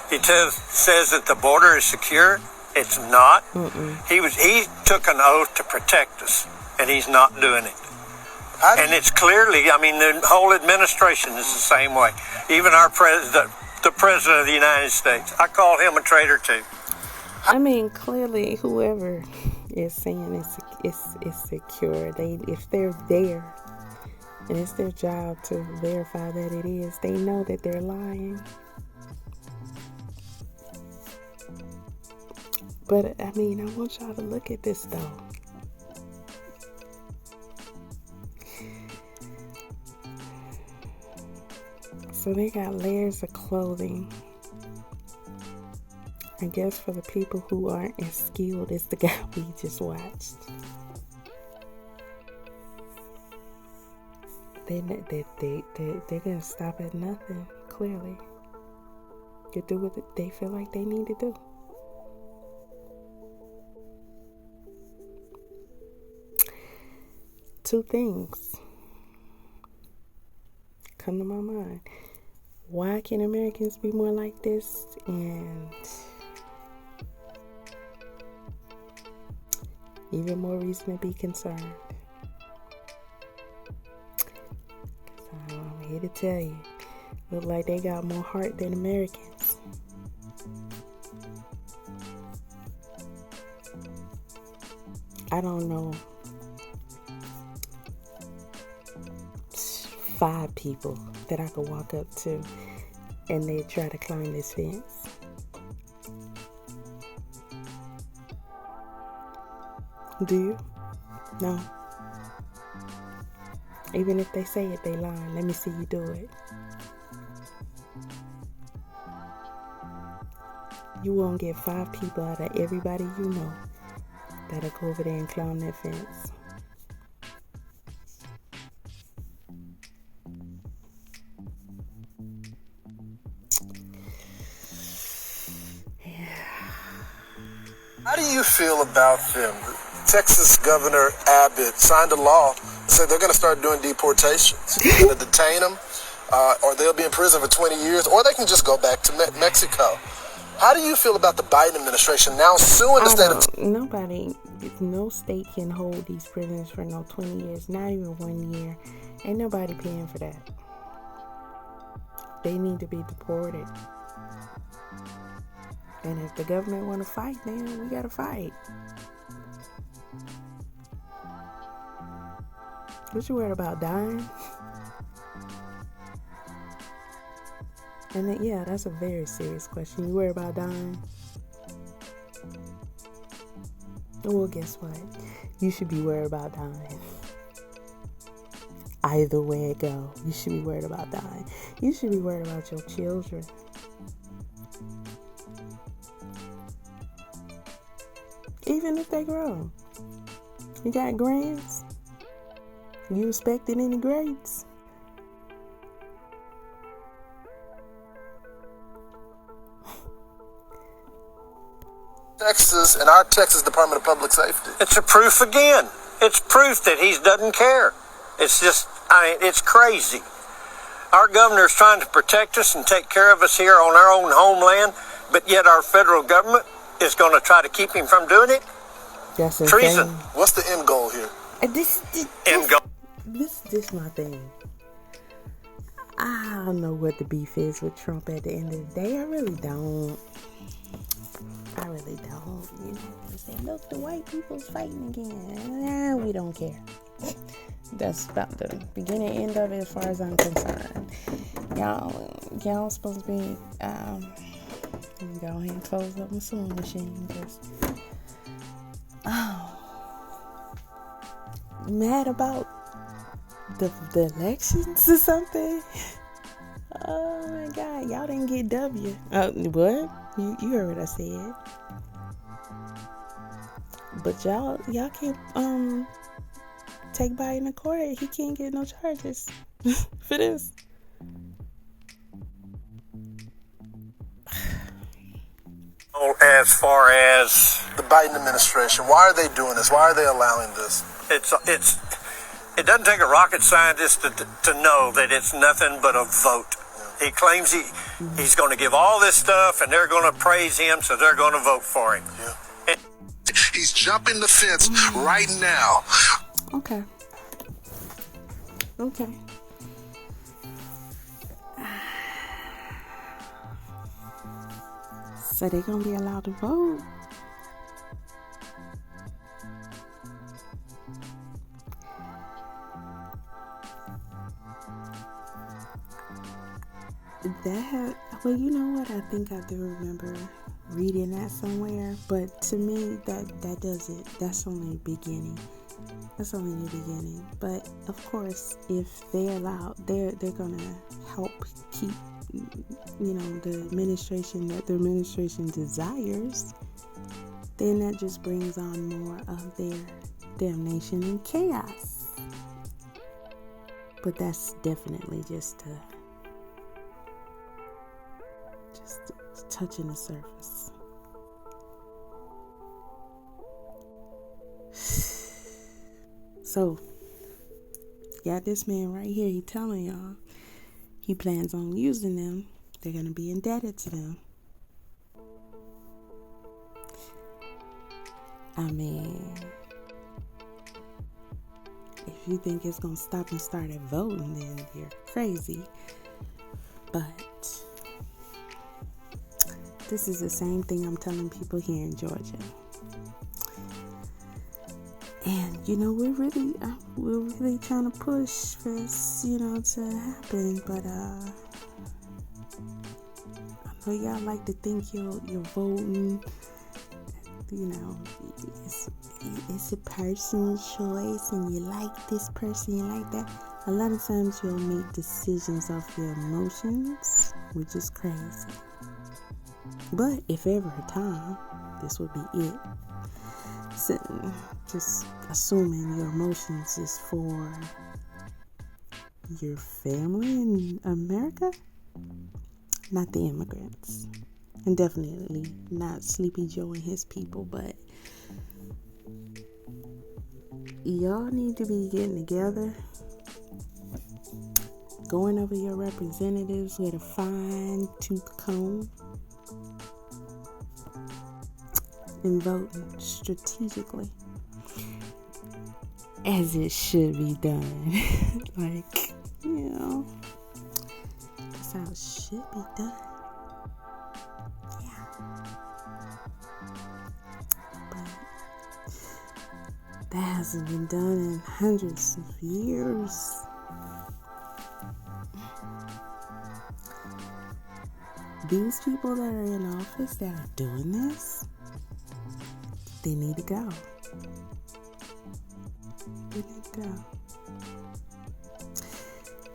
He says that the border is secure. It's not. He took an oath to protect us, and he's not doing it. And it's clearly, I mean, the whole administration is the same way. Even our president, the president of the United States, I call him a traitor too. I mean, clearly, whoever is saying it's secure, if they're there, and it's their job to verify that it is, they know that they're lying. But, I mean, I want y'all to look at this, though. So they got layers of clothing. I guess for the people who aren't as skilled as the guy we just watched. They're going to stop at nothing, clearly. They do what they feel like they need to do. Two things come to my mind. Why can Americans be more like this? And even more reason to be concerned. I'm here to tell you, look like they got more heart than Americans. I don't know 5 people that I could walk up to and they try to climb this fence. Do you? No. Even if they say it, they lying. Let me see you do it. You won't get 5 people out of everybody you know that'll go over there and climb that fence. How do you feel about them? Texas Governor Abbott signed a law that said they're going to start doing deportations. They're going to detain them, or they'll be in prison for 20 years, or they can just go back to Mexico. How do you feel about the Biden administration now suing the state of... No state can hold these prisoners for no 20 years, not even 1 year. Ain't nobody paying for that. They need to be deported. And if the government want to fight, then we got to fight. What you worried about, dying? And then, yeah, that's a very serious question. You worried about dying? Well, guess what? You should be worried about dying. Either way it go, you should be worried about dying. You should be worried about your children. Even if they grown. You got grands? You expecting any grades? Texas and our Texas Department of Public Safety. It's a proof again. It's proof that he doesn't care. It's just, it's crazy. Our governor's trying to protect us and take care of us here on our own homeland, but yet our federal government is going to try to keep him from doing it. That's treason. What's the end goal here? End goal. This my thing. I don't know what the beef is with Trump at the end of the day. I really don't. You know, they say, look, the white people's fighting again. Nah, we don't care. That's about the beginning and end of it as far as I'm concerned. Y'all supposed to be, go ahead and close up my sewing machine. Mad about the elections or something. Oh my God, y'all didn't get W. What? You heard what I said. But y'all can't take Biden to court. He can't get no charges for this. As far as the Biden administration, why are they doing this? Why are they allowing this? It doesn't take a rocket scientist to know that it's nothing but a vote. He claims he's going to give all this stuff, and they're going to praise him, so they're going to vote for him. Yeah. He's jumping the fence right now. Okay. So they're going to be allowed to vote. Well, you know what? I think I do remember reading that somewhere. But to me, that does it. That's only the beginning. But of course, if they're allowed, they're gonna help keep, the administration that the administration desires. Then that just brings on more of their damnation and chaos. But that's definitely just touching the surface. So, got this man right here. He telling y'all he plans on using them. They're gonna be indebted to them. I mean, if you think it's gonna stop and start at voting, then you're crazy. But this is the same thing I'm telling people here in Georgia. And we're really trying to push for this, to happen. But I know y'all like to think you're voting. It's a personal choice, and you like this person, you like that. A lot of times you'll make decisions off your emotions, which is crazy. But if ever a time, this would be it. Just assuming your emotions is for your family in America, not the immigrants, and definitely not Sleepy Joe and his people. But y'all need to be getting together, going over your representatives with a fine-tooth comb, and voting strategically as it should be done. That's how it should be done. Yeah. But that hasn't been done in hundreds of years. These people that are in office that are doing this, they need to go.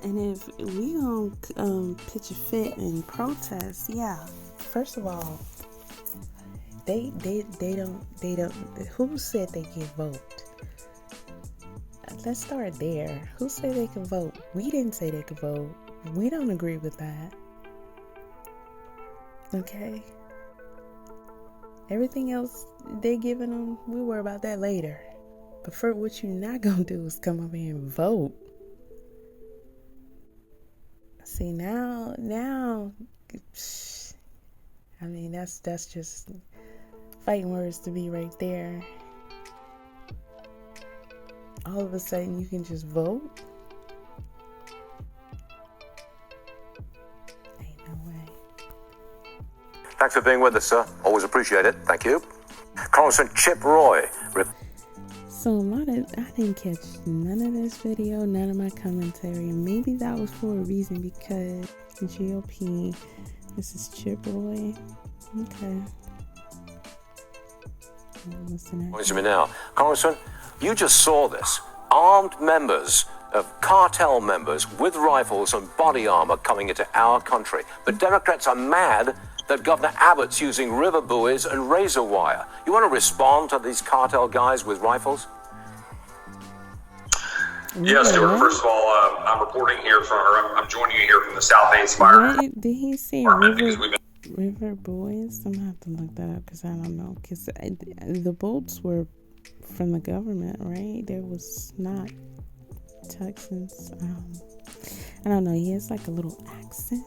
And if we don't pitch a fit and protest, first of all, They don't. Who said they can vote? Let's start there. Who said they can vote? We didn't say they could vote. We don't agree with that. Okay. Everything else they giving them, we worry about that later. But for what you're not gonna do is come over here and vote. See now, I mean that's just fighting words to me right there. All of a sudden you can just vote? Ain't no way. Thanks for being with us, sir. Always appreciate it. Thank you. Congressman Chip Roy. So I didn't catch none of this video, none of my commentary, and maybe that was for a reason because the GOP, this is Chip Roy. Okay. Listen to me now. Congressman, you just saw this. Armed members of cartel members with rifles and body armor coming into our country. But Democrats are mad that Governor Abbott's using river buoys and razor wire. You want to respond to these cartel guys with rifles? Yes, Stuart. First of all, I'm reporting here I'm joining you here from the South Ace Fire. Did he say river buoys? I'm gonna have to look that up because I don't know. Because the boats were from the government, right? There was not Texans. I don't know. He has like a little accent.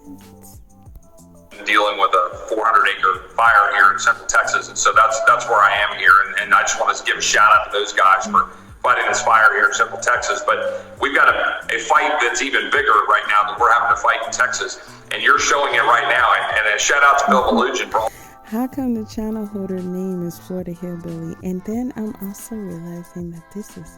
Dealing with a 400-acre fire here in Central Texas, and so that's where I am here. And I just want to give a shout out to those guys for fighting this fire here in Central Texas. But we've got a fight that's even bigger right now that we're having to fight in Texas, and you're showing it right now. And a shout out to Bill Melugin for all. How come the channel holder name is Florida Hillbilly? And then I'm also realizing that this is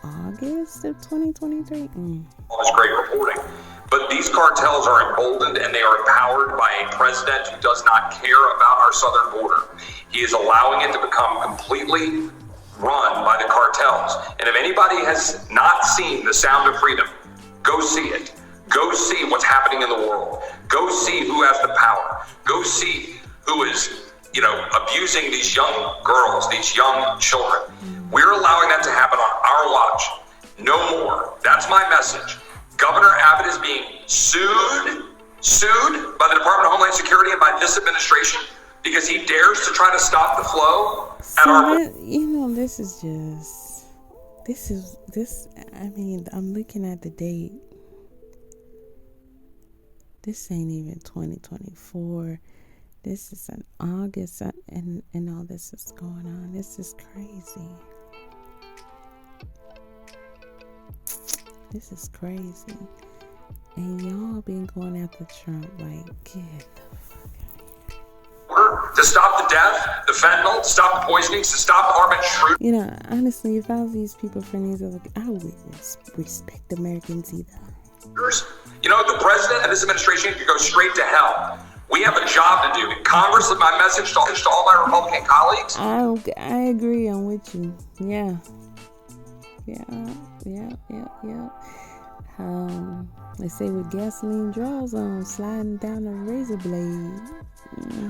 August of 2023. All this great reporting. But these cartels are emboldened and they are empowered by a president who does not care about our southern border. He is allowing it to become completely run by the cartels. And if anybody has not seen The Sound of Freedom, go see it. Go see what's happening in the world. Go see who has the power. Go see who is, abusing these young girls, these young children. We're allowing that to happen on our watch. No more. That's my message. Governor Abbott is being sued by the Department of Homeland Security and by this administration because he dares to try to stop the flow at our... I'm looking at the date. This ain't even 2024. This is in August and all this is going on. This is crazy. This is crazy. And y'all been going after Trump like, get the fuck out of here. To stop the death, the fentanyl, to stop the poisonings, to stop Armin Schroeder. Honestly, if I was these people from these, I wouldn't respect Americans either. The president and this administration could go straight to hell. We have a job to do. In Congress, my message to all my Republican colleagues. I agree. I'm with you. Yeah. They say with gasoline draws on, sliding down a razor blade.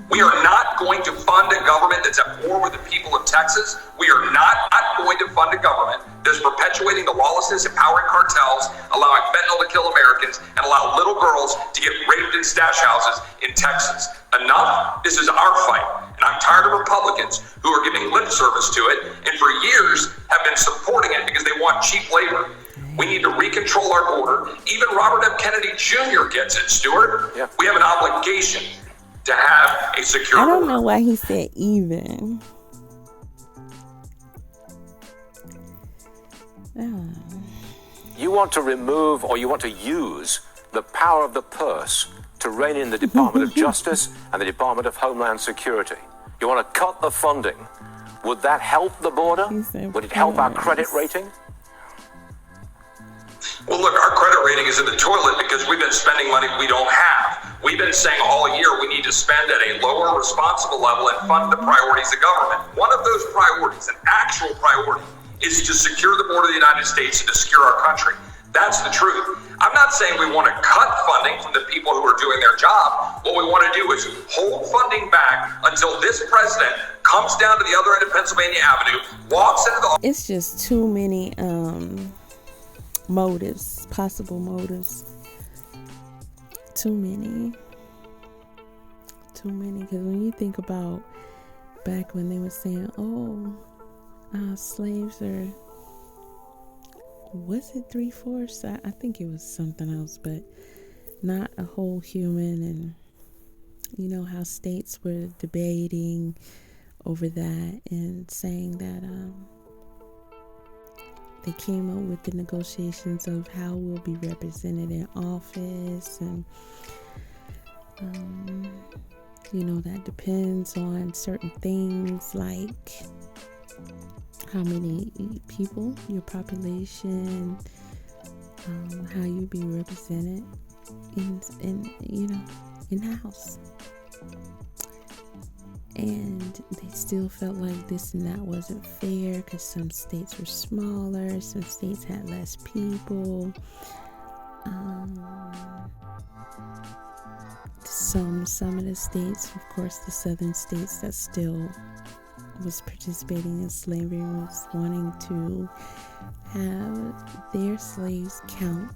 We are not going to fund a government that's at war with the people of Texas. We are not going to fund a government that's perpetuating the lawlessness, empowering cartels, allowing fentanyl to kill Americans, and allow little girls to get raped in stash houses in Texas. Enough. This is our fight. And I'm tired of Republicans who are giving lip service to it and for years have been supporting it because they want cheap labor. We need to recontrol our border. Even Robert F. Kennedy Jr. gets it, Stuart. Yeah. We have an obligation to have a secure border. I don't know why he said even. You want to remove or you want to use the power of the purse to rein in the Department of Justice and the Department of Homeland Security. You want to cut the funding. Would that help the border? Would it help our credit rating? Well, look, our credit rating is in the toilet because we've been spending money we don't have. We've been saying all year we need to spend at a lower, responsible level and fund the priorities of government. One of those priorities, an actual priority, is to secure the border of the United States and to secure our country. That's the truth. I'm not saying we want to cut funding from the people who are doing their job. What we want to do is hold funding back until this president comes down to the other end of Pennsylvania Avenue, walks into the... It's just too many motives, possible motives. Too many. Because when you think about back when they were saying, slaves are, was it 3/4? I think it was something else, but not a whole human. And you know how states were debating over that and saying that they came up with the negotiations of how we'll be represented in office, and that depends on certain things like how many people, your population, how you be represented in the House. And they still felt like this and that wasn't fair because some states were smaller, some states had less people. Some of the states, of course, the southern states that still was participating in slavery was wanting to have their slaves count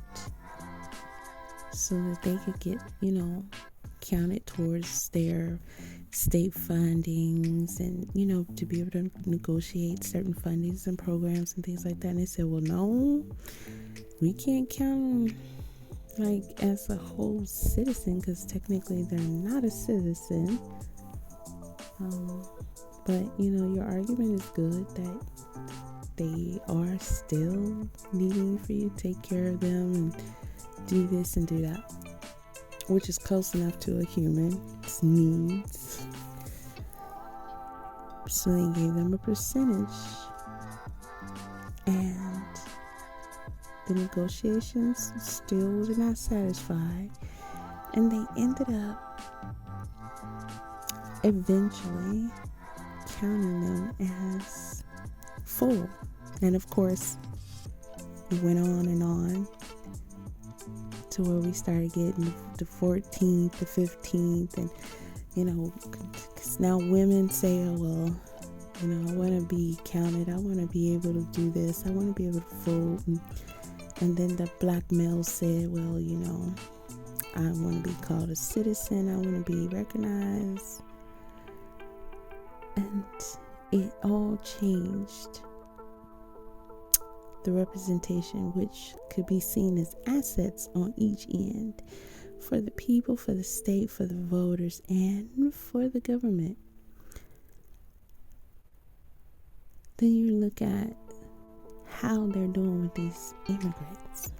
so that they could get, counted towards their state fundings and, to be able to negotiate certain fundings and programs and things like that. And they said, well, no, we can't count them like as a whole citizen because technically they're not a citizen. But your argument is good that they are still needing for you to take care of them and do this and do that, which is close enough to a human's needs. So they gave them a percentage, and the negotiations still were not satisfied, and they ended up eventually counting them as full. And of course, it went on and on to where we started getting the 14th, the 15th, and because now women say, oh, well, I want to be counted, I want to be able to do this, I want to be able to vote, and then the black male said, well, I want to be called a citizen, I want to be recognized, and it all changed. The representation, which could be seen as assets on each end for the people, for the state, for the voters, and for the government. Then you look at how they're doing with these immigrants.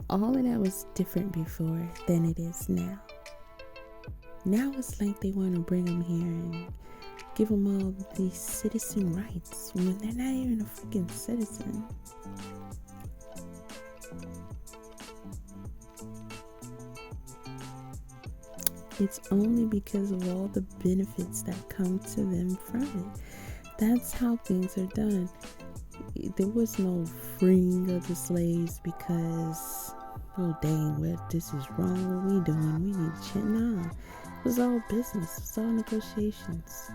All of that was different before than it is now. Now it's like they want to bring them here and give them all these citizen rights when they're not even a freaking citizen. It's only because of all the benefits that come to them from it. That's how things are done. There was no freeing of the slaves because, oh dang, what this is wrong, what we doing, we need to change. No, it was all business, it was all negotiations.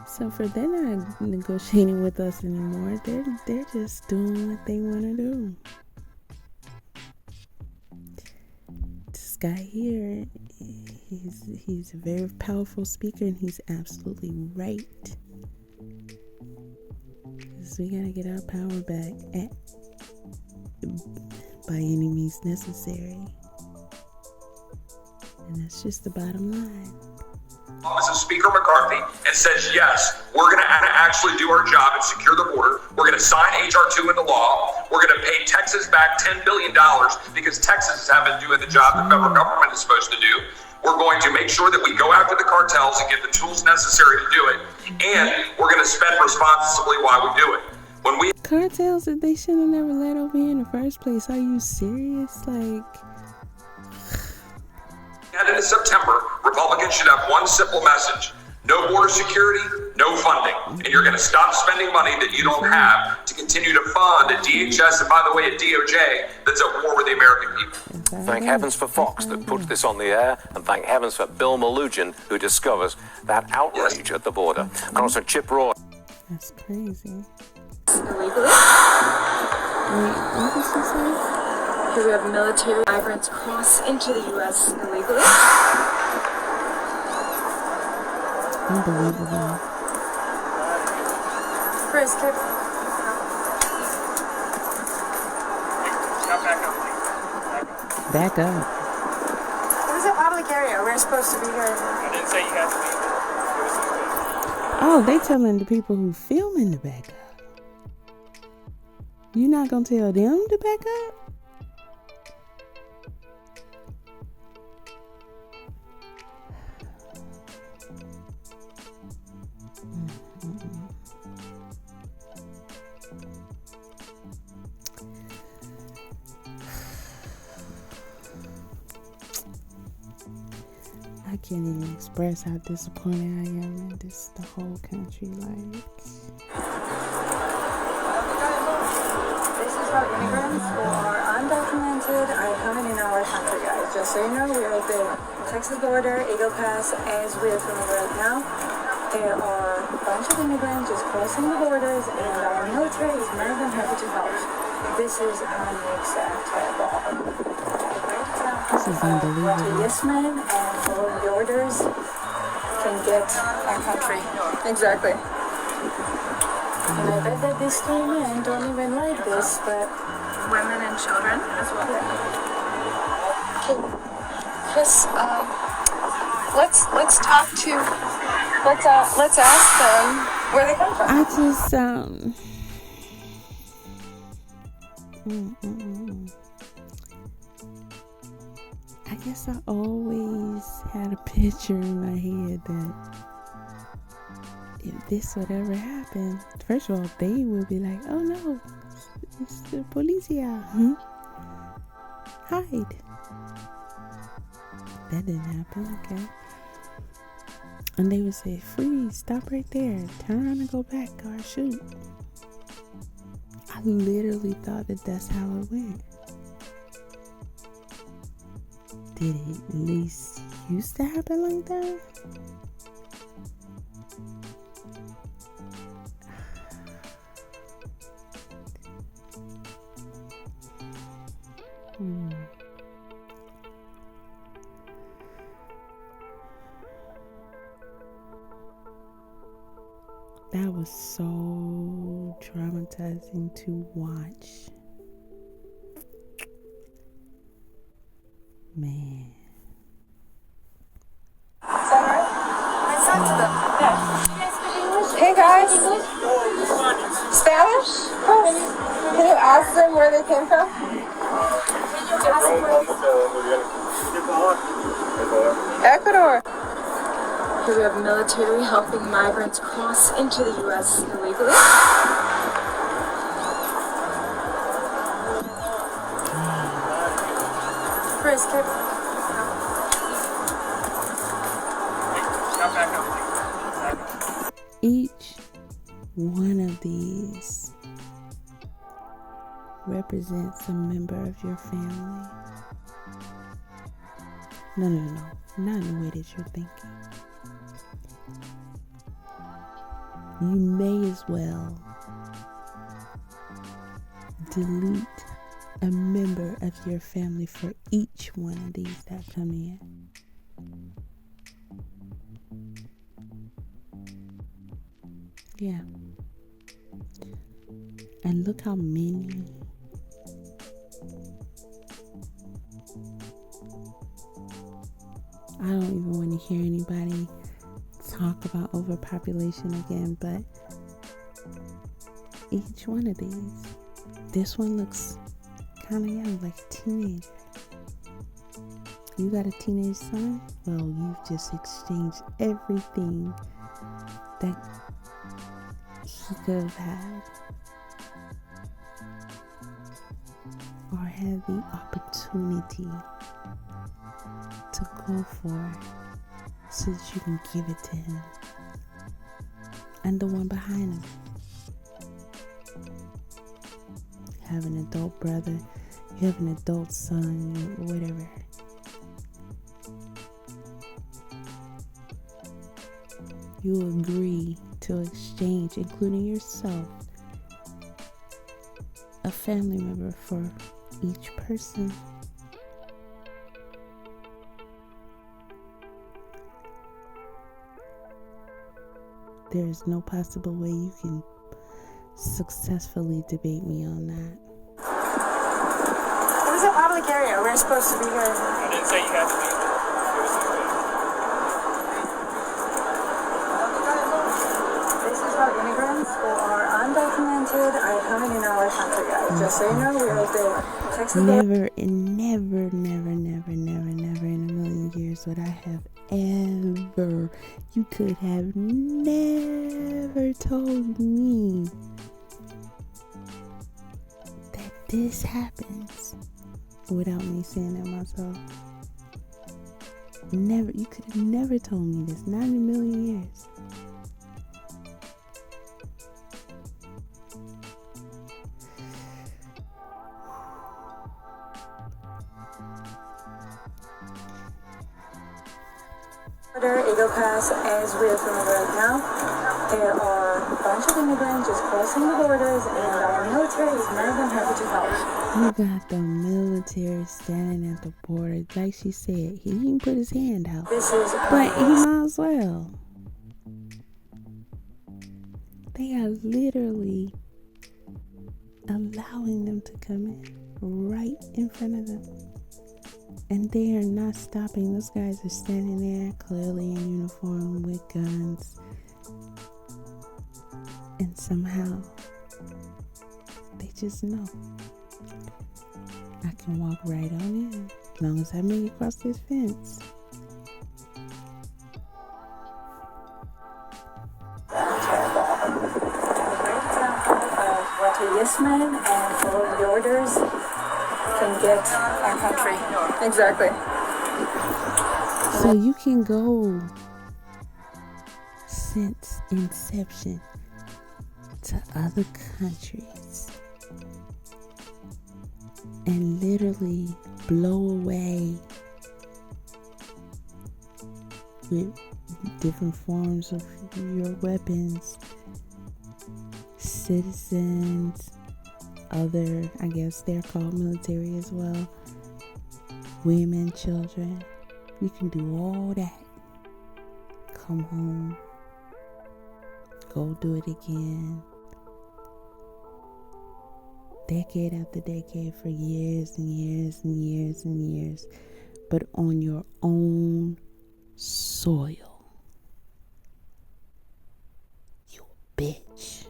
So for they're not negotiating with us anymore, they're just doing what they want to do. This guy here, he's a very powerful speaker, and he's absolutely right. Because we gotta get our power back by any means necessary, and that's just the bottom line. Office of Speaker McCarthy and says, yes, we're going to actually do our job and secure the border. We're going to sign H.R. 2 into law. We're going to pay Texas back $10 billion because Texas haven't doing the job the federal government is supposed to do. We're going to make sure that we go after the cartels and get the tools necessary to do it. And we're going to spend responsibly while we do it. When we cartels that they should have never let over here in the first place. Are you serious? headed into September, Republicans should have one simple message: no border security, no funding. And you're going to stop spending money that you don't have to continue to fund a DHS and, by the way, a DOJ that's at war with the American people. Thank heavens for Fox that puts this on the air, and thank heavens for Bill Malugin who discovers that outrage at the border. Congressman Chip Roy. That's crazy. Illegally. Wait, what did she say? Do we have military migrants cross into the U.S. illegally? Unbelievable. Chris, can Back up. It was a public area. We're supposed to be here. I didn't say you had to leave. Oh, they telling the people who filming to back up. You not gonna tell them to back up? I can't even express how disappointed I am in the whole country. Like, This is about immigrants who are undocumented are coming in our country, guys. Just so you know, we are at the Texas border, Eagle Pass, as we are filming right now. There are a bunch of immigrants just crossing the borders, and our military is more than happy to help. This is unacceptable. this is unbelievable. Yes, men, and follow the orders can get our country. Exactly. And I bet that these three men don't even like this, but women and children as well. Chris, let's talk to, let's ask them where they come from. I just I guess I always had a picture in my head that if this would ever happen, first of all, they would be like, oh no, it's the policia. Hide. That didn't happen, okay. And they would say, freeze, stop right there, turn around and go back or shoot. I literally thought that that's how it went. Did it at least used to happen like that? That was so traumatizing to watch. Man. Hey guys, Spanish? Can you ask them where they came from? Ecuador. Do we have military helping migrants cross into the U.S. illegally? Chris, Each one of these represents a member of your family. No, not in the way that you're thinking. You may as well delete a member of your family for each one of these that come in. Yeah. And look how many. I don't even want to hear anybody talk about overpopulation again, but each one of these, this one looks kind of young, like a teenager. You got a teenage son? Well, you've just exchanged everything that he could have had or had the opportunity to go for so that you can give it to him. and the one behind him. You have an adult brother, you have an adult son, whatever. You agree to exchange, including yourself, a family member for each person. There is no possible way you can successfully debate me on that. It was a public area. We're supposed to be here. I didn't say you had to leave. This is about immigrants who are undocumented. I come in our country, guys. Just so you know, we are the Texas. Never in a million years would I have ever, you could have never told me that this happens without me saying it myself. Never, you could have never told me this, not in a million years. Eagle Pass, as we're filming right now, there are a bunch of immigrants just crossing the borders, and our military is more than happy to help. You got the military standing at the border, like she said. He didn't put his hand out, but he might as well. They are literally allowing them to come in right in front of them. And they are not stopping. Those guys are standing there, clearly in uniform with guns. And somehow, they just know. I can walk right on in, as long as I make it across this fence. What a yes man and follow the orders can get our country. Exactly. So you can go since inception to other countries and literally blow away with different forms of your weapons citizens, other, I guess they're called military as well, women, children. You can do all that. Come home. Go do it again. Decade after decade for years and years and years and years. But on your own soil. You bitch.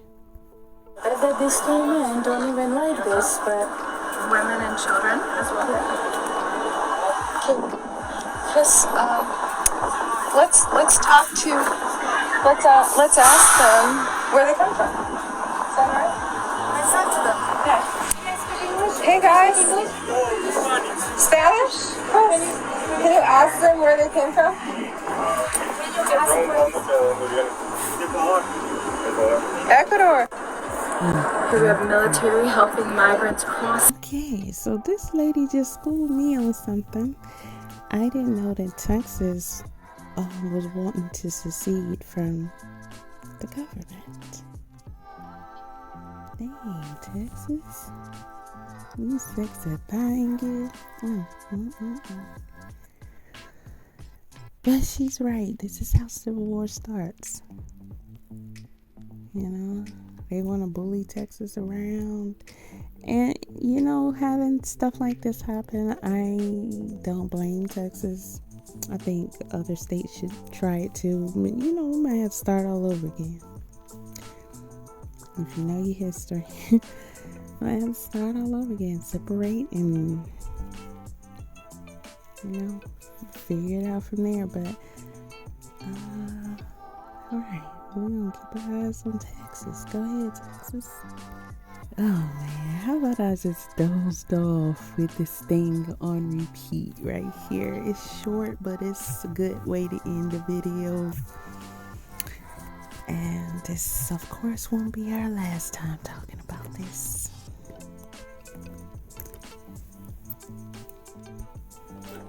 That these two men don't even like this, but women and children as well. Okay. Chris, let's talk to, let's ask them where they come from. Is that right? Let's talk to them. Yeah. Hey guys. Spanish? Can you ask them where they came from? Ecuador. We have military helping migrants cross. Okay, so this lady just schooled me on something. I didn't know that Texas was wanting to secede from the government. Dang, Texas. You sexy thing, But she's right. This is how Civil War starts. You know? They want to bully Texas around. And, you know, having stuff like this happen, I don't blame Texas. I think other states should try it too. I mean, you know, we might have to start all over again. If you know your history, we might have to start all over again. Separate and, you know, figure it out from there. But, alright. We're gonna keep our eyes on Texas. Go ahead, Texas. Oh man, how about I just dozed off with this thing on repeat right here? It's short, but it's a good way to end the video. And this, of course, won't be our last time talking about this.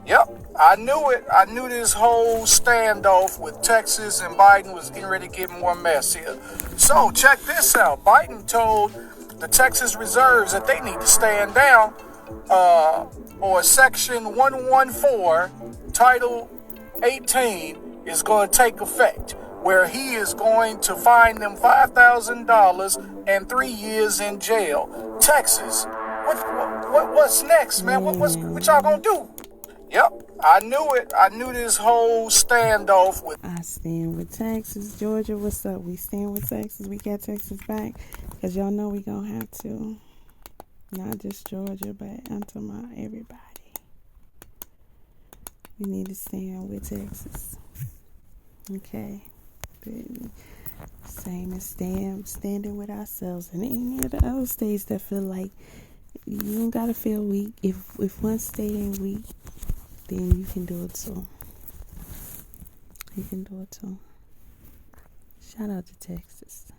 Yep, I knew it. I knew this whole standoff with Texas and Biden was getting ready to get more messier. So check this out. Biden told the Texas reserves that they need to stand down, or Section 114, Title 18 is going to take effect, where he is going to fine them $5,000 and 3 years in jail. Texas, what's next, man? What y'all gonna do? Yep, I knew it. I knew this whole standoff with... I stand with Texas. Georgia, what's up? We stand with Texas. We got Texas back. Because y'all know we going to have to. Not just Georgia, but I'm talking about everybody. We need to stand with Texas. Okay. Same as standing with ourselves and any of the other states that feel like you don't got to feel weak. If one state ain't weak, then you can do it too. You can do it too. Shout out to Texas.